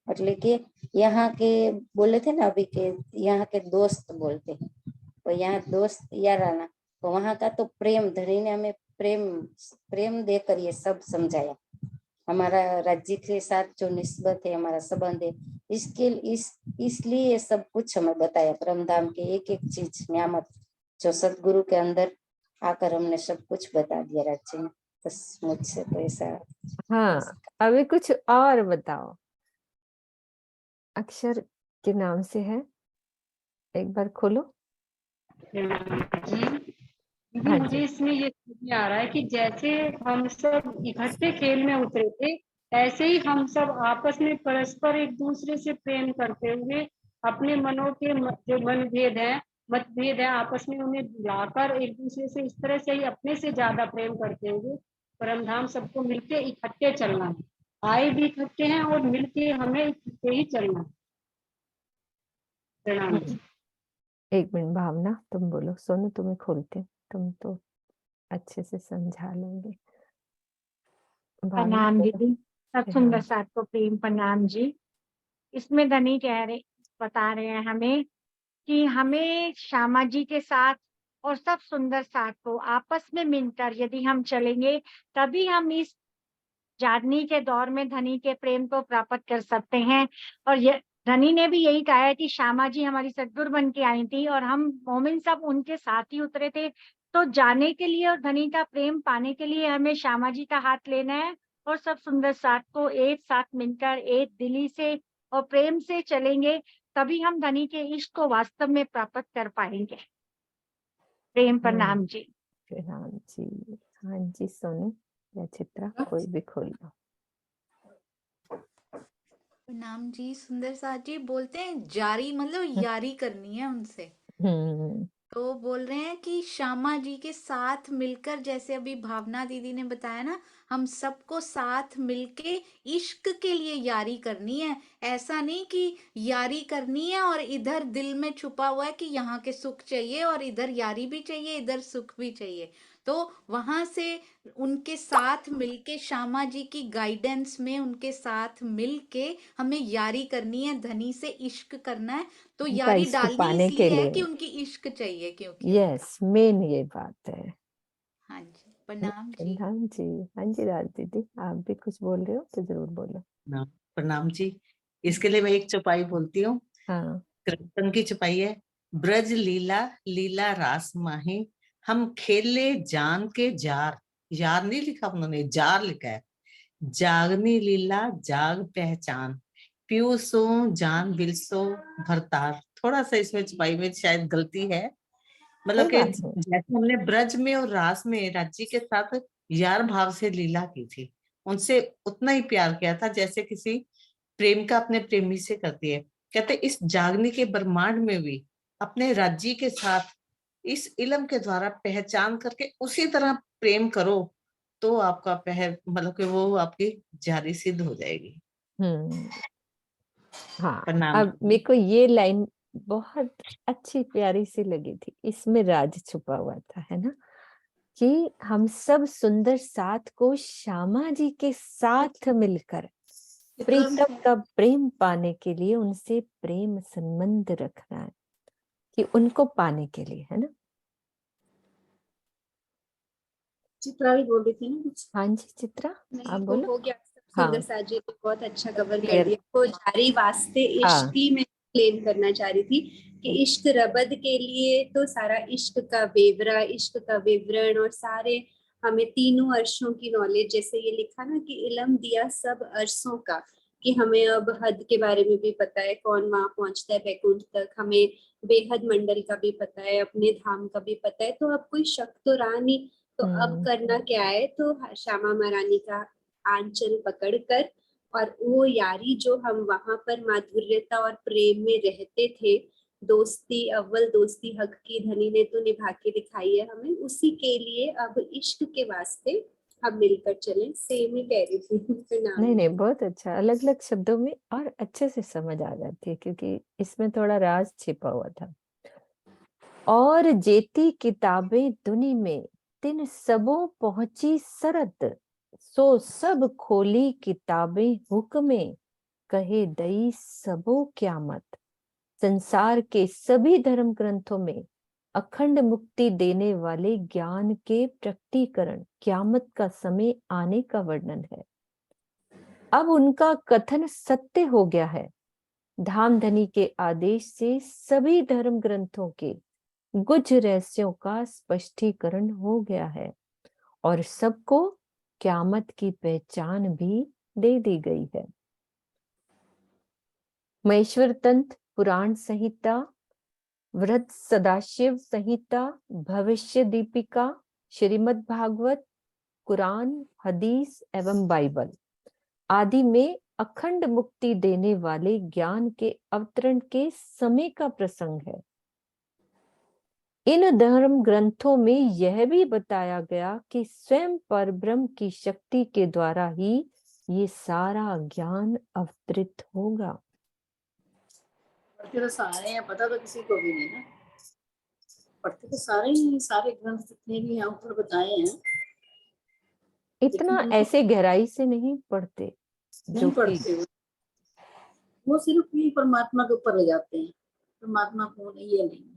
એટલે કે यहाँ के बोले थे ना अभी के यहाँ के दोस्त बोलते हैं, तो यहाँ दोस्त याराना, तो वहाँ का तो प्रेम, धनी ने हमें प्रेम प्रेम देकर ये सब समझाया। हमारा राज्य के साथ जो निस्बत है, हमारा संबंध है, इसलिए ये सब कुछ हमें बताया। परमधाम के एक एक चीज नियामत जो सतगुरु के अंदर आकर हमने सब कुछ बता दिया राज्य में। बस मुझसे तो ऐसा। हाँ अभी कुछ और बताओ, अक्षर के नाम से है, एक बार खोलो। जी मुझे इसमें ये आ रहा है कि जैसे हम सब इकट्ठे खेल में उतरे थे, ऐसे ही हम सब आपस में परस्पर एक दूसरे से प्रेम करते हुए अपने मनों के जो मतभेद है आपस में उन्हें भुलाकर एक दूसरे से इस तरह से ही अपने से ज्यादा प्रेम करते हुए परमधाम सबको मिलके इकट्ठे चलना है। आए भी इकट्ठे हैं और मिलके हमें इकट्ठे ही चलना है। प्रणाम जी। एक मिनट भावना, तुम बोलो, सोनू तुम्हें खोलते, तुम तो अच्छे से समझा लोगे। प्रणाम दीदी, सब सुंदर साथ को प्रेम प्रणाम जी। इसमें धनी बता रहे हैं हमें कि हमें श्यामा जी के साथ और सब सुंदर साथ को आपस में मिलकर यदि हम चलेंगे, तभी हम इस जागनी के दौर में धनी के प्रेम को प्राप्त कर सकते हैं। और धनी ने भी यही कहा है कि श्यामा जी हमारी सदगुरु बन के आई थी और हम मोमिन सब उनके साथ ही उतरे थे। तो जाने के लिए और धनी का प्रेम पाने के लिए हमें श्यामा जी का हाथ लेना है और सब सुंदर साथ को एक साथ मिलकर एक दिली से और प्रेम से चलेंगे, तभी हम धनी के इश्क को वास्तव में प्राप्त कर पाएंगे। प्रेम प्रणाम जी। प्रणाम जी। हाँ जी सोनू या चित्रा, कोई भी खोल लो। प्रणाम जी। सुंदर साथ जी बोलते हैं जारी मतलब यारी करनी है उनसे, हम्म तो बोल रहे हैं कि श्यामा जी के साथ मिलकर, जैसे अभी भावना दीदी ने बताया ना, हम सबको साथ मिलके इश्क के लिए यारी करनी है। ऐसा नहीं कि यारी करनी है और इधर दिल में छुपा हुआ है कि यहाँ के सुख चाहिए और इधर यारी भी चाहिए, इधर सुख भी चाहिए। तो वहां से उनके साथ मिलके, श्यामा जी की गाइडेंस में उनके साथ मिलके हमें यारी करनी है, धनी से इश्क करना है। तो उनका यारी इश्क डालनी पाने के इसलिए है लिए, कि उनकी इश्क चाहिए, क्योंकि यस, मेन ये बात है। हाँ जी, प्रणाम जी। प्रणाम जी। हाँ जी राज दीदी, आप भी कुछ बोल रहे हो तो जरूर बोलो। प्रणाम प्रणाम जी। इसके लिए मैं एक चौपाई बोलती हूँ। हाँ। कृष्ण की चौपाई है। ब्रज लीला लीला रास माही, हम खेले जान के जार। यार नहीं लिखा उन्होंने, जार लिखा है। जागनी लीला जाग पहचान, पीयू सो जान बिलसो भरतार। थोड़ा सा इसमें चौपाई में शायद गलती है, मतलब कोई कि बात नहीं। जैसे हमने ब्रज में और रास में राज्य के साथ यार भाव से लीला की थी, उनसे उतना ही प्यार किया था जैसे किसी प्रेम का अपने प्रेमी से करती है। कहते इस जागने के ब्रह्मांड में भी अपने राज्य के साथ इस इल्म के द्वारा पहचान करके उसी तरह प्रेम करो, तो आपका मतलब कि वो आपकी जारी सिद्ध हो जाएगी। हम्म। हाँ, प्रणाम। अब मेरे को ये लाइन बहुत अच्छी प्यारी सी लगी थी, इसमें राज छुपा हुआ था, है ना, कि हम सब सुंदर साथ को श्यामा जी के साथ मिलकर प्रीतम का प्रेम पाने के लिए उनसे प्रेम संबंध रखना है, कि उनको पाने के लिए, है ना। चित्रा भी बोल रही थी ना कुछ। हाँ जी चित्रा, आप नहीं, वो बोलो। हो गया सब। हाँ, सुंदर साथ जी ने बहुत अच्छा कवर कर क्लियर। दिया। वो जारी वास्ते हाँ। इश्क ही मैं एक्सप्लेन करना चाह रही थी कि इश्क रबद के लिए तो सारा इश्क का बेवरा, इश्क का विवरण और सारे हमें तीनों अर्शों की नॉलेज, जैसे ये लिखा ना कि इल्म दिया सब अर्शों का, कि हमें अब हद के बारे में भी पता है, कौन वहां पहुंचता है बैकुंठ तक, हमें बेहद मंडल का भी पता है, अपने धाम का भी पता है। तो अब कोई शक तो रहा नहीं। तो अब करना क्या है, तो श्यामा महारानी का आंचल पकड़कर, और वो यारी जो हम वहां पर माधुर्यता और प्रेम में रहते थे, दोस्ती अव्वल दोस्ती हक की धनी ने तो निभा के दिखाई है हमें, उसी के लिए अब इश्क के वास्ते हम मिलकर चलें। सेम ही कह रही थी। प्रणाम। नहीं नहीं, बहुत अच्छा, अलग अलग शब्दों में और अच्छे से समझ आ जाती है, क्योंकि इसमें थोड़ा राज छिपा हुआ था। और जेती किताबें दुनी में तिन सबों पहुंची सरत, सो सब खोली किताबें हुक्मे, कहे दई सबो क्यामत। संसार के सभी धर्म ग्रंथों में अखंड मुक्ति देने वाले ज्ञान के प्रकटीकरण, क्यामत का समय आने का वर्णन है। अब उनका कथन सत्य हो गया है। धामधनी के आदेश से सभी धर्म ग्रंथों के गुझ रहस्यों का स्पष्टीकरण हो गया है और सबको क्यामत की पहचान भी दे दी गई है। महेश्वर तंत्र, पुराण संहिता, वृहत सदाशिव संहिता, भविष्य दीपिका, श्रीमद् भागवत, कुरान, हदीस एवं बाइबल आदि में अखंड मुक्ति देने वाले ज्ञान के अवतरण के समय का प्रसंग है। इन धर्म ग्रंथों में यह भी बताया गया कि स्वयं परब्रह्म की शक्ति के द्वारा ही ये सारा ज्ञान अवतरित होगा। पढ़ते तो सारे हैं, पता तो किसी को भी नहीं ना। पढ़ते तो सारे ही हैं, सारे ग्रंथ जितने भी यहाँ ऊपर बताए हैं, इतना लेकिन जिनको ऐसे गहराई से नहीं पढ़ते जो नहीं कि पढ़ते वो सिर्फ ही परमात्मा के ऊपर ले जाते हैं, परमात्मा कौन है ये नहीं है।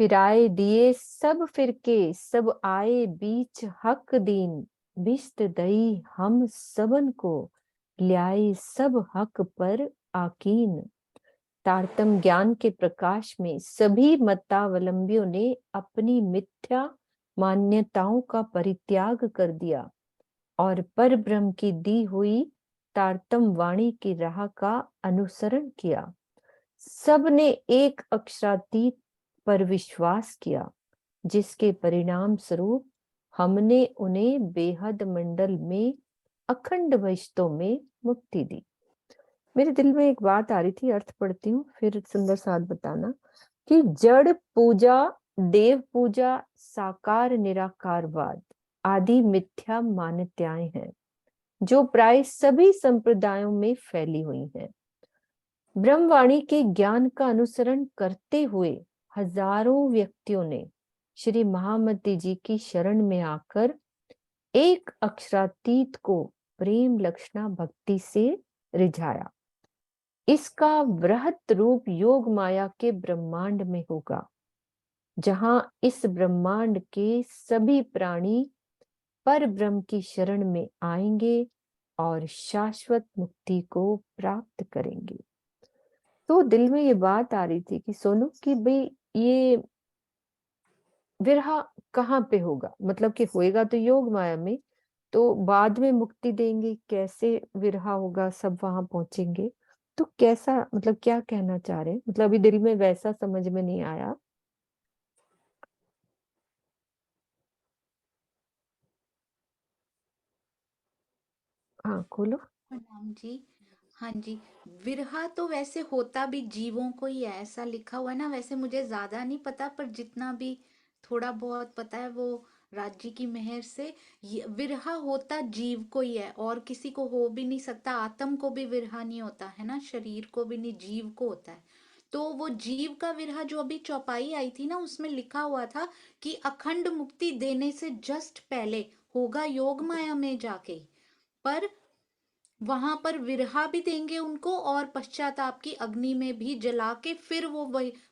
फिराए दिए सब फिरके, सब आए बीच हक दीन, बिस्त दई हम सबन को, ल्याए सब हक पर आकीन। तारतम ज्ञान के प्रकाश में सभी मतावलंबियों ने अपनी मिथ्या मान्यताओं का परित्याग कर दिया और पर ब्रह्म की दी हुई तारतम वाणी की राह का अनुसरण किया। सब ने एक अक्षरातीत पर विश्वास किया, जिसके परिणाम स्वरूप हमने उन्हें बेहद मंडल में अखंड वैष्णव में मुक्ति दी। मेरे दिल में एक बात आ रही थी, अर्थ पढ़ती हूँ फिर सुंदर साथ बताना। कि जड़ पूजा, देव पूजा, साकार निराकारवाद आदि मिथ्या मान्यताएं हैं जो प्राय सभी संप्रदायों में फैली हुई हैं। ब्रह्मवाणी के ज्ञान का अनुसरण करते हुए हजारों व्यक्तियों ने श्री महामती जी की शरण में आकर एक अक्षरातीत को प्रेम लक्षणा भक्ति से रिझाया। इसका वृहत रूप योग माया के ब्रह्मांड में होगा, जहां इस ब्रह्मांड के सभी प्राणी पर ब्रह्म की शरण में आएंगे और शाश्वत मुक्ति को प्राप्त करेंगे। तो दिल में ये बात आ रही थी कि सोनू कि भाई ये विरहा कहाँ पे होगा, मतलब कि होएगा तो योग माया में, तो बाद में मुक्ति देंगे, कैसे विरहा होगा, सब वहां पहुंचेंगे। तो कैसा, मतलब क्या कहना चाह रहे हैं, मतलब अभी दिल में वैसा समझ में नहीं आया। हाँ खोलो। प्रणाम जी। हाँ जी, विरहा तो वैसे होता भी जीवों को ही है, ऐसा लिखा हुआ है ना। वैसे मुझे ज्यादा नहीं पता, पर जितना भी थोड़ा बहुत पता है वो राज्य की मेहर से। ये विरहा होता जीव को ही है, और किसी को हो भी नहीं सकता। आत्म को भी विरहा नहीं होता है ना, शरीर को भी नहीं, जीव को होता है। तो वो जीव का विरहा जो अभी चौपाई आई थी ना, उसमें लिखा हुआ था कि अखंड मुक्ति देने से जस्ट पहले होगा योग माया में जाके। पर वहां पर विरहा भी देंगे उनको, और पश्चाताप की अग्नि में भी जला के फिर वो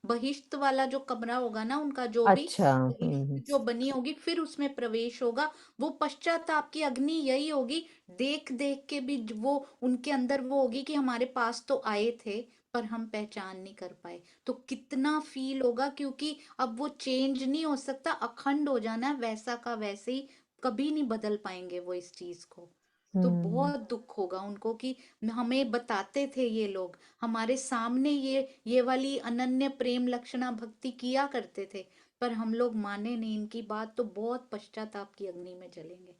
बहिष्ठ वाला जो कमरा होगा ना उनका, जो भी अच्छा। बहिष्ठ जो बनी होगी, फिर उसमें प्रवेश होगा। वो पश्चाताप की अग्नि यही होगी, देख देख के भी वो उनके अंदर वो होगी कि हमारे पास तो आए थे पर हम पहचान नहीं कर पाए। तो कितना फील होगा, क्योंकि अब वो चेंज नहीं हो सकता, अखंड हो जाना है वैसा का वैसे ही, कभी नहीं बदल पाएंगे वो इस चीज को। तो बहुत दुख होगा उनको कि हमें बताते थे ये लोग, हमारे सामने ये वाली अनन्य प्रेम लक्षणा भक्ति किया करते थे, पर हम लोग माने नहीं इनकी बात, तो बहुत पश्चाताप की अग्नि में जलेंगे।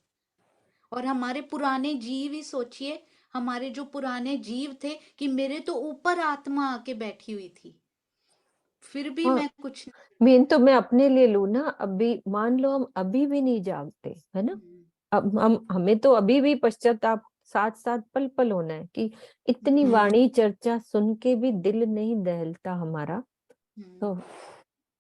और हमारे पुराने जीव ही सोचिए, हमारे जो पुराने जीव थे कि मेरे तो ऊपर आत्मा आके बैठी हुई थी, फिर भी हाँ, मैं कुछ मेन तो मैं अपने लिए लूं ना, अभी मान लो हम अभी भी नहीं जागते है ना, अब हमें तो अभी भी पश्चाताप साथ साथ पल पल होना है कि इतनी वाणी चर्चा सुन के भी दिल नहीं दहलता हमारा। तो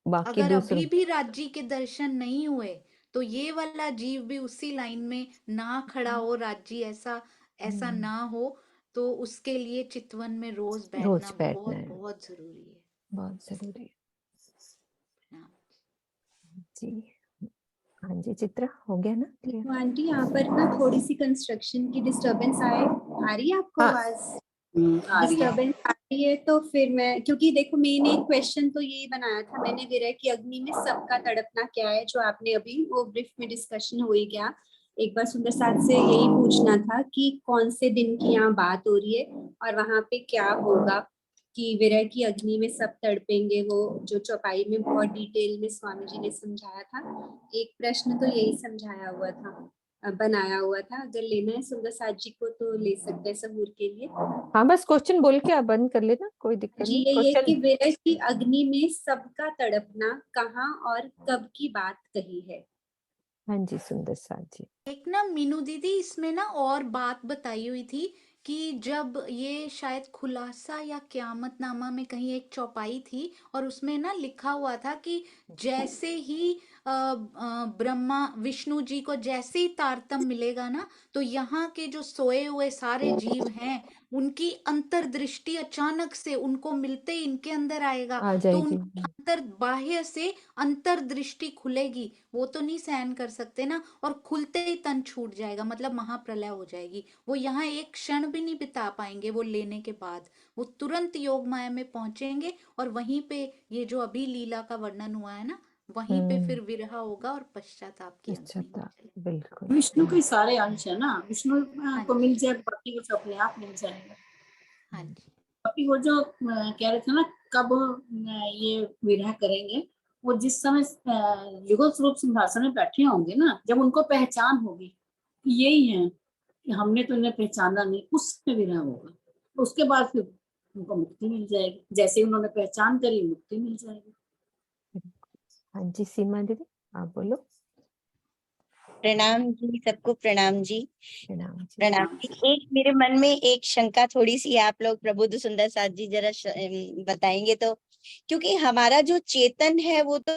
बाकी अगर दूसरों, अभी भी राज्य के दर्शन नहीं हुए तो ये वाला जीव भी उसी लाइन में ना खड़ा हो, राज्य ऐसा ऐसा ना हो, तो उसके लिए चितवन में रोज रोज बैठना बैठना बहुत है, बहुत जरूरी है। बहुत जरूरी है हाँ। जी। हाँ जी चित्रा, हो गया ना क्लियर? तो आंटी यहाँ पर ना थोड़ी सी कंस्ट्रक्शन की डिस्टरबेंस आ रही है आपको हाँ। आवाज? आ रही है। डिस्टरबेंस आ रही है तो फिर मैं, क्योंकि देखो मैंने एक क्वेश्चन तो यही बनाया था मैंने, विरह की अग्नि में सबका तड़पना क्या है, जो आपने अभी वो ब्रीफ में डिस्कशन हुई क्या, एक बार सुंदर साथ से यही पूछना था कि कौन से दिन की यहाँ बात हो रही है और वहां पे क्या होगा कि विरह की अग्नि में सब तड़पेंगे, वो जो चौपाई में बहुत डिटेल में स्वामी जी ने समझाया था। एक प्रश्न तो यही समझाया हुआ था, बनाया हुआ था, अगर लेना है सुंदर साथ जी को तो ले सकते हैं सहूर के लिए। हाँ बस क्वेश्चन बोल के आप बंद कर लेना, कोई दिक्कत जी नहीं। ये कि क्वेश्चन विरह की अग्नि में सबका तड़पना कहाँ और कब की बात कही है? हाँ जी सुंदर साथ जी। एक ना मीनू दीदी इसमें ना और बात बताई हुई थी कि जब ये शायद खुलासा या क़यामतनामा में कहीं एक चौपाई थी, और उसमें ना लिखा हुआ था कि जैसे ही ब्रह्मा विष्णु जी को जैसे ही तारतम मिलेगा ना, तो यहाँ के जो सोए हुए सारे जीव हैं उनकी अंतर्दृष्टि अचानक से उनको मिलते ही इनके अंदर आएगा, आ तो जाएगी। उनकी अंतर बाह्य से अंतर्दृष्टि खुलेगी, वो तो नहीं सहन कर सकते ना, और खुलते ही तन छूट जाएगा, मतलब महाप्रलय हो जाएगी। वो यहाँ एक क्षण भी नहीं बिता पाएंगे, वो लेने के बाद वो तुरंत योग माया में पहुंचेंगे, और वहीं पे ये जो अभी लीला का वर्णन हुआ है ना, वहीं पे फिर विरह होगा और पश्चाताप की अच्छा अग्नि में था, चलेगा। बिल्कुल। विष्णु के सारे अंश है ना, विष्णु हाँ को जी, मिल जाए बाकी कुछ अपने आप मिल जाएगा। हाँ जी। बाकी वो जो कह रहे थे ना कब ये विरह करेंगे, वो जिस समय युगल स्वरूप सिंहासन में बैठे होंगे ना, जब उनको पहचान होगी कि यही है, कि हमने तो इन्हें पहचाना नहीं, उस समय विरह होगा। उसके बाद फिर उनको मुक्ति मिल जाएगी, जैसे उन्होंने पहचान करी मुक्ति मिल जाएगी। हाँ जी सीमा दीदी आप बोलो। प्रणाम जी, सबको प्रणाम जी। प्रणाम जी। प्रणाम जी। एक मेरे मन में एक शंका थोड़ी सी है, आप लोग प्रबुद्ध सुंदर साथ जी जरा बताएंगे तो, क्योंकि हमारा जो चेतन है वो तो,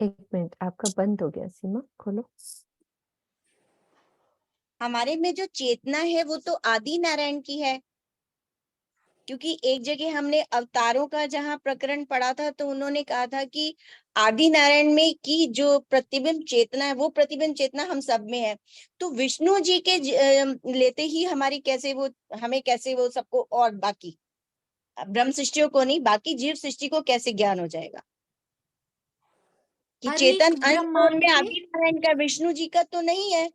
एक मिनट आपका बंद हो गया सीमा, खोलो। हमारे में जो चेतना है वो तो आदि नारायण की है, क्योंकि एक जगह हमने अवतारों का जहाँ प्रकरण पढ़ा था तो उन्होंने कहा था कि आदि नारायण में की जो प्रतिबिंब चेतना है वो प्रतिबिंब चेतना हम सब में है। तो विष्णु जी के लेते ही हमारी कैसे वो, हमें कैसे वो सबको, और बाकी ब्रह्म सृष्टियों को नहीं, बाकी जीव सृष्टि को कैसे ज्ञान हो जाएगा कि हर चेतन एक अंश तो ब्रह्मांड उनमें के आदि नारायण का, विष्णु जी का तो नहीं है।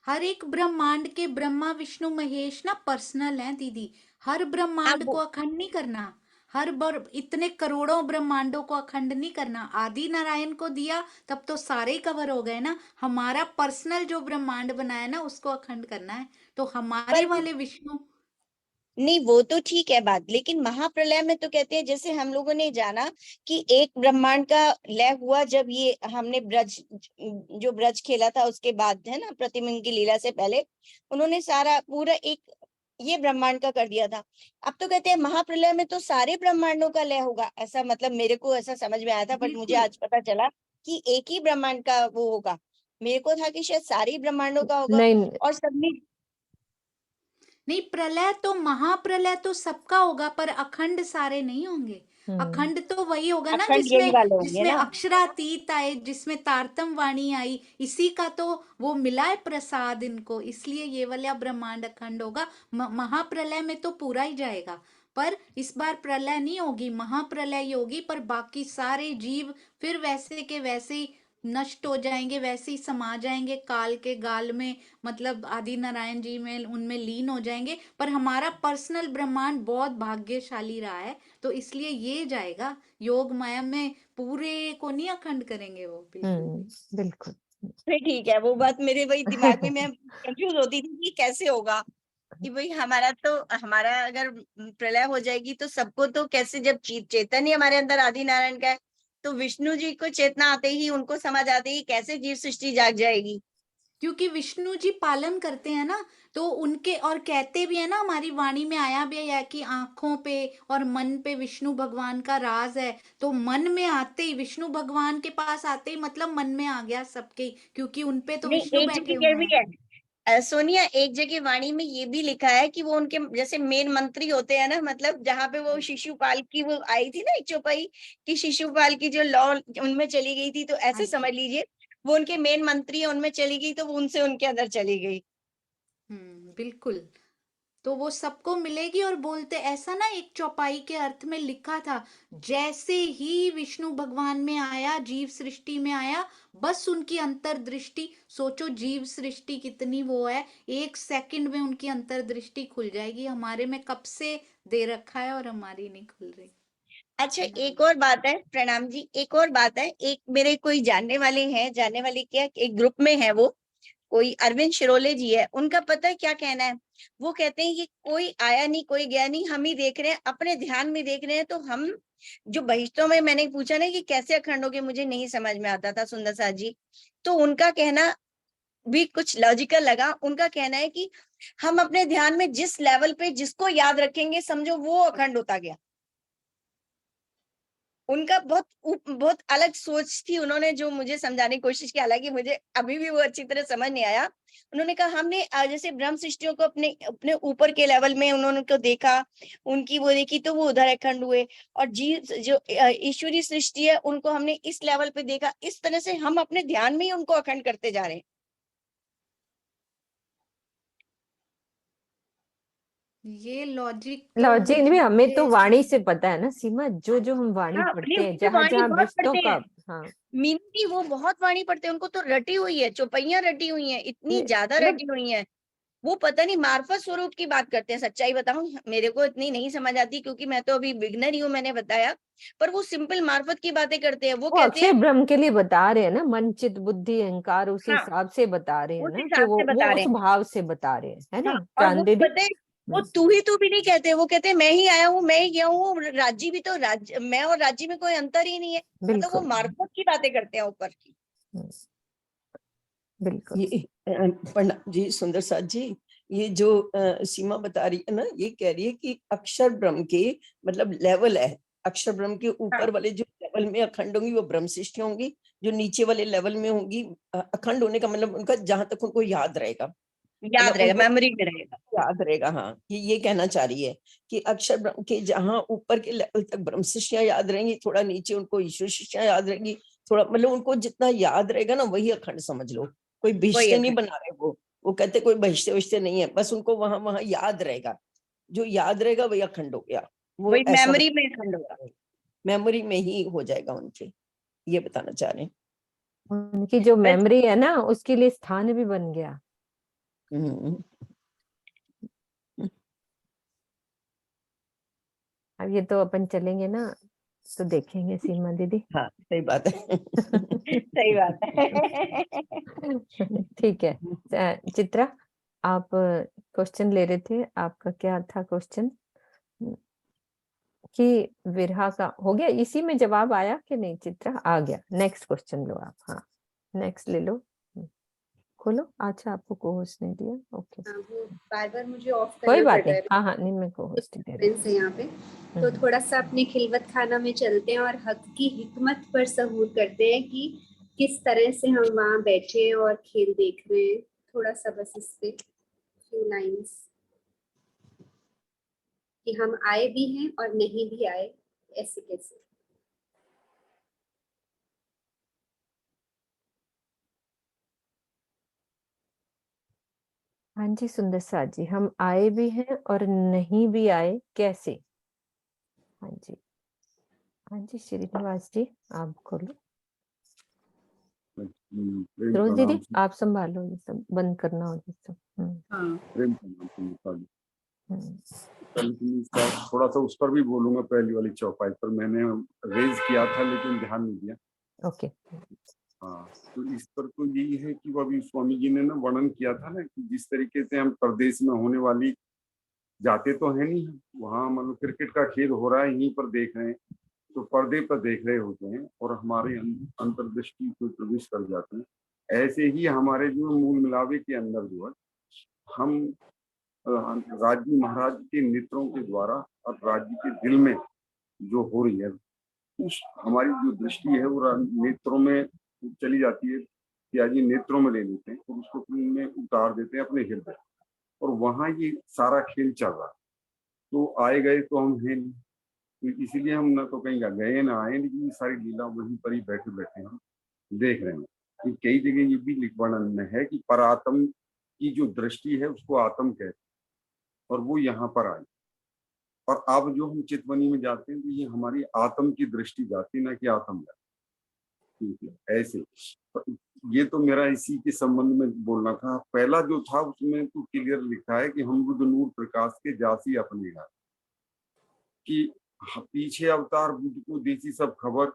हर एक ब्रह्मांड के ब्रह्मा विष्णु महेश ना पर्सनल हैं दीदी। हर ब्रह्मांड अब को अखंड नहीं करना, इतने करोड़ों ब्रह्मांडों को अखंड नहीं करना। आदि नारायण को दिया तब तो सारे ही कवर हो गए ना। हमारा पर्सनल जो ब्रह्मांड बनाया ना उसको अखंड करना है, तो हमारे पर वाले विष्णु। नहीं, वो तो ठीक है बात, लेकिन महाप्रलय में तो कहते हैं, जैसे हम लोगों ने जाना कि एक ब्रह्मांड का लय हुआ जब ये हमने ब्रज खेला था, उसके बाद है ना, प्रतिबिंब की लीला से पहले उन्होंने सारा पूरा एक ये ब्रह्मांड का कर दिया था। अब तो कहते हैं महाप्रलय में तो सारे ब्रह्मांडों का लय होगा, ऐसा मतलब मेरे को ऐसा समझ में आया था, बट मुझे बिल्कुल आज पता चला कि एक ही ब्रह्मांड का वो होगा। मेरे को था कि शायद सारे ब्रह्मांडों का होगा नहीं और सब में। नहीं, प्रलय तो महाप्रलय तो सबका होगा, पर अखंड सारे नहीं होंगे। अखंड तो वही होगा ना अखंड यही जिसमें वाले होंगे जिसमें ना। अक्षरातीत आए, जिसमें तारतम वाणी आई, इसी का तो वो मिला है प्रसाद इनको, इसलिए ये वाला ब्रह्मांड अखंड होगा। महाप्रलय में तो पूरा ही जाएगा, पर इस बार प्रलय नहीं होगी, महाप्रलय ही होगी। पर बाकी सारे जीव फिर वैसे के वैसे ही नष्ट हो जाएंगे, वैसे ही समा जाएंगे काल के गाल में, मतलब आदि नारायण जी में उनमें लीन हो जाएंगे। पर हमारा पर्सनल ब्रह्मांड बहुत भाग्यशाली रहा है, तो इसलिए ये जाएगा योग माया में, पूरे को नहीं अखंड करेंगे वो, बिल्कुल। बिल्कुल। फिर ठीक है, वो बात मेरे वही दिमाग में, मैं कंफ्यूज होती थी कि कैसे होगा, कि भाई हमारा अगर प्रलय हो जाएगी तो सबको तो कैसे, जब चेतन ही हमारे अंदर आदि नारायण का है, तो विष्णु जी को चेतना आते ही, उनको समझ आते ही कैसे जीव सृष्टि जाग जाएगी। क्योंकि विष्णु जी पालन करते हैं ना, तो उनके, और कहते भी है ना, हमारी वाणी में आया भी है कि आंखों पे और मन पे विष्णु भगवान का राज है। तो मन में आते ही, विष्णु भगवान के पास आते ही मतलब मन में आ गया सबके, क्योंकि उनपे तो नहीं, विष्णु एक बैठे जगह ये हुए भी हैं। है, सोनिया, एक जगह वाणी में ये भी लिखा है कि वो उनके जैसे मेन मंत्री होते हैं ना, मतलब जहाँ पे वो शिशुपाल की वो आई थी ना एक चौपाई, कि शिशुपाल की जो लॉ उनमें चली गई थी, तो ऐसे समझ लीजिए वो उनके मेन मंत्री है, उनमें चली गई तो वो उनसे उनके अंदर चली गई। बिल्कुल। तो वो सबको मिलेगी, और बोलते ऐसा ना, एक चौपाई के अर्थ में लिखा था, जैसे ही विष्णु भगवान में आया, जीव सृष्टि में आया, बस उनकी अंतर्दृष्टि, सोचो जीव सृष्टि कितनी वो है, 1 सेकंड में उनकी अंतर्दृष्टि खुल जाएगी। हमारे में कब से दे रखा है और हमारी नहीं खुल रही। अच्छा, एक और बात है, प्रणाम जी, एक और बात है, एक मेरे कोई जानने वाले क्या, एक ग्रुप में है, वो कोई अरविंद शिरोले जी है, उनका पता है क्या कहना है? वो कहते हैं कि कोई आया नहीं, कोई गया नहीं, हम ही देख रहे हैं, अपने ध्यान में देख रहे हैं। तो हम जो बहिष्ठों में मैंने पूछा ना कि कैसे अखंड हो गए, मुझे नहीं समझ में आता था सुंदर साथ जी, तो उनका कहना भी कुछ लॉजिकल लगा। उनका कहना है कि हम अपने ध्यान में जिस लेवल पे जिसको याद रखेंगे, समझो वो अखंड होता गया। उनका बहुत अलग सोच थी, उन्होंने जो मुझे समझाने की कोशिश की, हालांकि मुझे अभी भी वो अच्छी तरह समझ नहीं आया। उन्होंने कहा हमने जैसे ब्रह्म सृष्टियों को अपने अपने ऊपर के लेवल में उन्होंने को देखा, उनकी वो देखी तो वो उधर अखंड हुए, और जीव जो ईश्वरीय सृष्टि है उनको हमने इस लेवल पे देखा, इस तरह से हम अपने ध्यान में ही उनको अखंड करते जा रहे हैं। ये लॉजिक लॉजिक भी हमें तो मुझे वाणी से पता है ना सीमा, जो हम वाणी हाँ, पढ़ते हैं, अपनी जहाँ वाणी जहाँ बहुत बृष्टों पढ़ते का। हैं, हाँ मीनू जी वो बहुत वाणी पढ़ते हैं, उनको तो रटी हुई है, चौपाइयां रटी हुई हैं, इतनी ज्यादा मतलब रटी हुई हैं। वो पता नहीं मार्फत स्वरूप की बात करते हैं। सच्चाई बताऊं, मेरे को इतनी नहीं समझ आती क्योंकि मैं तो अभी बिगनर ही हूँ, मैंने बताया, पर वो सिंपल मार्फत की बातें करते हैं। वो कहते अक्षय हैं, ब्रह्म के लिए बता रहे हैं ना, मन चित बुद्धि अहंकार, उसी हाँ हिसाब से बता रहे हैं उस ना, कि हिसाब से वो बता रहे उस हैं। भाव से बता रहे हैं, है ना। हाँ, और वो चांद दीदी। पता है, वो तू ही तू भी नहीं कहते, वो कहते हैं मैं ही आया हूँ, मैं ही गया हूँ, राज्य भी तो राज्य, मैं और राज्य में कोई अंतर ही नहीं है। मतलब वो बिल्कुल मार्फत की बातें करते हैं ऊपर की। बिल्कुल। ये प्रणाम जी सुंदर साथ जी, ये जो सीमा बता रही है ना, ये कह रही है कि अक्षर ब्रह्म के मतलब लेवल है, अक्षर ब्रह्म के ऊपर वाले जो लेवल में अखंड होंगी वो ब्रह्म सृष्टि होंगी, जो नीचे वाले लेवल में होंगी अखंड होने का मतलब उनका जहां तक उनको याद रहेगा, याद मतलब रहेगा, उनको मेमोरी में रहेगा। याद रहेगा। हाँ, ये कहना चाह रही है कि अक्षर ब्रह्म के जहां ऊपर के लेवल तक ब्रह्म शिष्यां याद रहेंगी, थोड़ा नीचे उनको ईश्वर शिष्यां याद रहेंगी, थोड़ा मतलब उनको जितना याद रहेगा ना वही अखंड समझ लो। कोई वही बहिष्ठ नहीं अखंड, बना रहे वो कहते कोई बहिष्ठ विष्ट नहीं है, बस उनको वहां वहां याद रहेगा, जो याद रहेगा वही अखंड हो गया। वो वही ऐसा मेमोरी में अखंड होगा। मेमोरी में ही हो जाएगा उनके, ये बताना चाह रहे हैं। उनकी जो मेमोरी है ना, उसके लिए स्थान भी बन गया। अब ये तो अपन चलेंगे ना तो देखेंगे सीमा दीदी। हाँ सही बात है। सही बात है। ठीक है। चित्रा, आप क्वेश्चन ले रहे थे, आपका क्या था क्वेश्चन? कि विरहा का हो गया, इसी में जवाब आया कि नहीं? चित्रा आ गया, नेक्स्ट क्वेश्चन लो आप। हाँ नेक्स्ट ले लो, खोलो। अच्छा आपको को होस्ट नहीं दिया, ओके वो बार-बार मुझे ऑफ कोई करना बात पड़ रहा नहीं। है। हाँ हाँ नहीं, मैं को होस्ट दे रही फ्रेंड्स हैं यहाँ पे, तो थोड़ा सा अपने खिलवत खाना में चलते हैं और हक की हिकमत पर सहूर करते हैं कि किस तरह से हम वहाँ बैठे हैं और खेल देख रहे हैं। थोड़ा सा बस इस पे फ्यू लाइंस कि हम आए भी हैं और नहीं भी आए, ऐसे कैसे। हाँ जी सुंदर साथ जी, हम आए भी हैं और नहीं भी आए कैसे? हाँ जी, हाँ जी श्रीनिवास जी आप खोलो। रोज दीदी आप संभालो, ये सब बंद करना हो ये सब। थोड़ा सा उस पर भी बोलूंगा, पहली वाली चौपाई पर मैंने रेज किया था लेकिन ध्यान नहीं दिया। ओके। हाँ, तो इस पर तो यही है कि वो अभी स्वामी जी ने ना वर्णन किया था ना कि जिस तरीके से हम प्रदेश में होने वाली, जाते तो है नहीं वहाँ, मतलब क्रिकेट का खेल हो रहा है यहीं पर देख रहे हैं, तो पर्दे पर देख रहे होते हैं और हमारे अंतर्दृष्टि को प्रवेश कर जाते हैं। ऐसे ही हमारे जो मूल मिलावे के अंदर जो है, हम राज्य महाराज के नेत्रों के द्वारा और राज्य के दिल में जो हो रही है, उस हमारी जो दृष्टि है वो नेत्रों में चली जाती है, या ये नेत्रों में ले लेते हैं और उसको में उतार देते हैं अपने हृदय, और वहां ये सारा खेल चल रहा है। तो आए गए तो हम हैं नहीं, तो इसीलिए हम ना तो कहीं गए ना आए, लेकिन ये सारी लीला वहीं पर ही बैठे बैठे हम देख रहे हैं। कि कई जगह ये भी वर्णन में है कि परात्म की जो दृष्टि है उसको आत्म कहते हैं, और वो यहाँ पर आई। और अब जो हम चितवनी में जाते हैं तो ये हमारी आत्म की दृष्टि जाती, ना कि आत्म जाती। ठीक है, ऐसे ये तो मेरा इसी के संबंध में बोलना था। पहला जो था उसमें तो क्लियर लिखा है कि हम बुद्ध नूर प्रकाश के जासी अपने घर, कि पीछे अवतार बुद्ध को देसी सब खबर,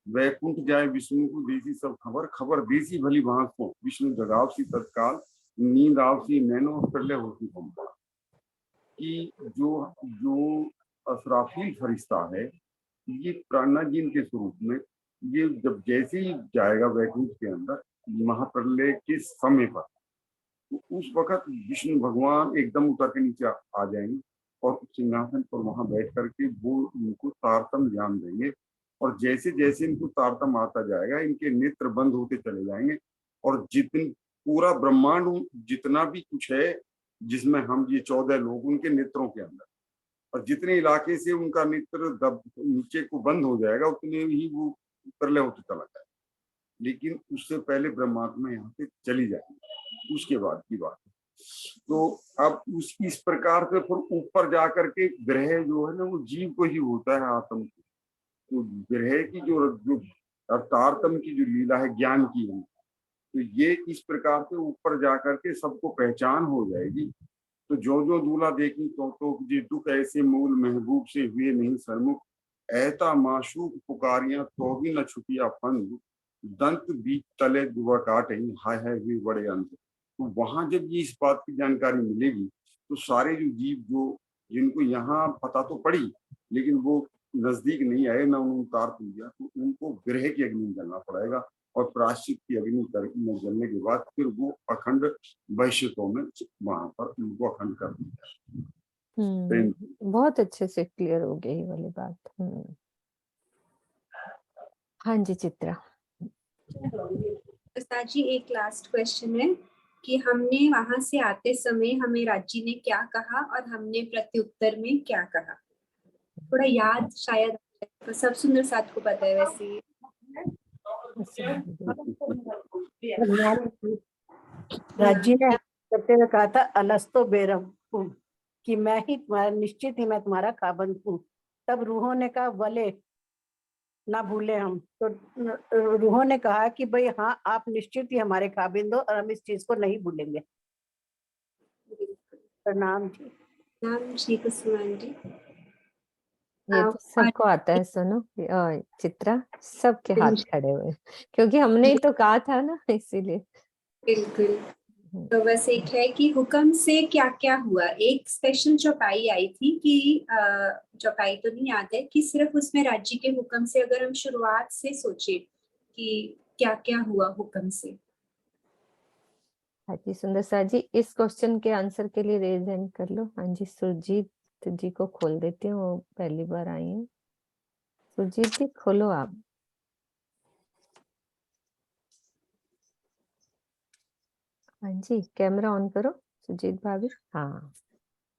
वैकुंठ जाए विष्णु को देसी सब खबर, खबर देसी भली भांत को, विष्णु जगाव सी तत्काल, नींद आव सी नैनो प्रलय होती पंपा। कि जो जो असराफील फरिश्ता है, ये प्राणा जी के स्वरूप में, ये जब जैसे ही जाएगा वैकुंठ के अंदर महाप्रलय के समय पर, तो उस वक्त विष्णु भगवान एकदम उतर के नीचे आ जाएंगे और सिंहासन पर वहां बैठ करके वो इनको तारतम ज्ञान देंगे। और जैसे जैसे इनको तारतम आता जाएगा, इनके नेत्र बंद होते चले जाएंगे, और जितनी पूरा ब्रह्मांड जितना भी कुछ है जिसमें हम ये 14 लोग, उनके नेत्रों के अंदर, और जितने इलाके से उनका नेत्र नीचे को बंद हो जाएगा उतने ही वो प्रलय होते चला जाएगा। लेकिन उससे पहले ब्रह्मात्मा यहाँ पे चली जाएगी, उसके बाद की बात है। तो अब इस प्रकार से फिर ऊपर जाकर के ग्रह जो है ना, वो जीव को ही होता है आत्म को। तो ग्रह की जो तारतम की जो लीला है ज्ञान की है, तो ये इस प्रकार से ऊपर जाकर के सबको पहचान हो जाएगी। तो जो दूल्हा देखी तो जी दुख ऐसे मूल महबूब से हुए नहीं सरमुख, ऐता माशूक पुकारियां तो भी न छुपिया फंद, दंत बीच तले दुआ काट ही हाय हुई बड़े अंत। तो वहां जब ये इस बात की जानकारी मिलेगी तो सारे जो जीव जो जिनको यहाँ पता तो पड़ी लेकिन वो नजदीक नहीं आए, ना उन्होंने उतार दिया, तो उनको ग्रह की अग्नि में जलना पड़ेगा और प्रायश्चित की अग्नि में जलने के बाद फिर वो अखंड वैश्यकों में वहां पर उनको अखंड कर दिया। बहुत अच्छे से क्लियर हो गई ये वाली बात। हाँ जी चित्रा। उस्ताद जी एक लास्ट क्वेश्चन है कि हमने वहां से आते समय हमें राजी ने क्या कहा और हमने प्रत्युत्तर में क्या कहा, थोड़ा याद शायद तो सब सुंदर साथ को पता है वैसे। राजी ने करते हुए कहा था अलस्तो बेरम कि मैं ही तुम्हारा निश्चित ही मैं तुम्हारा खाबंद हूँ। तब रूहों ने कहा वले ना भूले हम, तो रूहों ने कहा कि भाई हाँ आप निश्चित ही हमारे खाबिंद हो और हम इस चीज को नहीं भूलेंगे। प्रणाम जी। प्रणाम श्री कुसुमान जी। ये तो सबको आता है, सुनो चित्रा सबके हाथ खड़े हुए क्योंकि हमने ही तो कहा था ना, इसीलिए। बिल्कुल। तो बस एक है कि हुक्म से क्या क्या हुआ। एक स्पेशल चौपाई आई थी कि चौपाई तो नहीं याद है कि सिर्फ उसमें राज्य के हुक्म से अगर हम शुरुआत से सोचे कि क्या क्या हुआ हुक्म से। हाँ जी सुंदर सा जी, इस क्वेश्चन के आंसर के लिए रेज हैंड कर लो। हाँ जी सुरजीत जी को खोल देती हूँ, वो पहली बार आई हैं। सुरजीत जी खोलो आप। हाँ जी कैमरा ऑन करो सुजीत भाभी। हाँ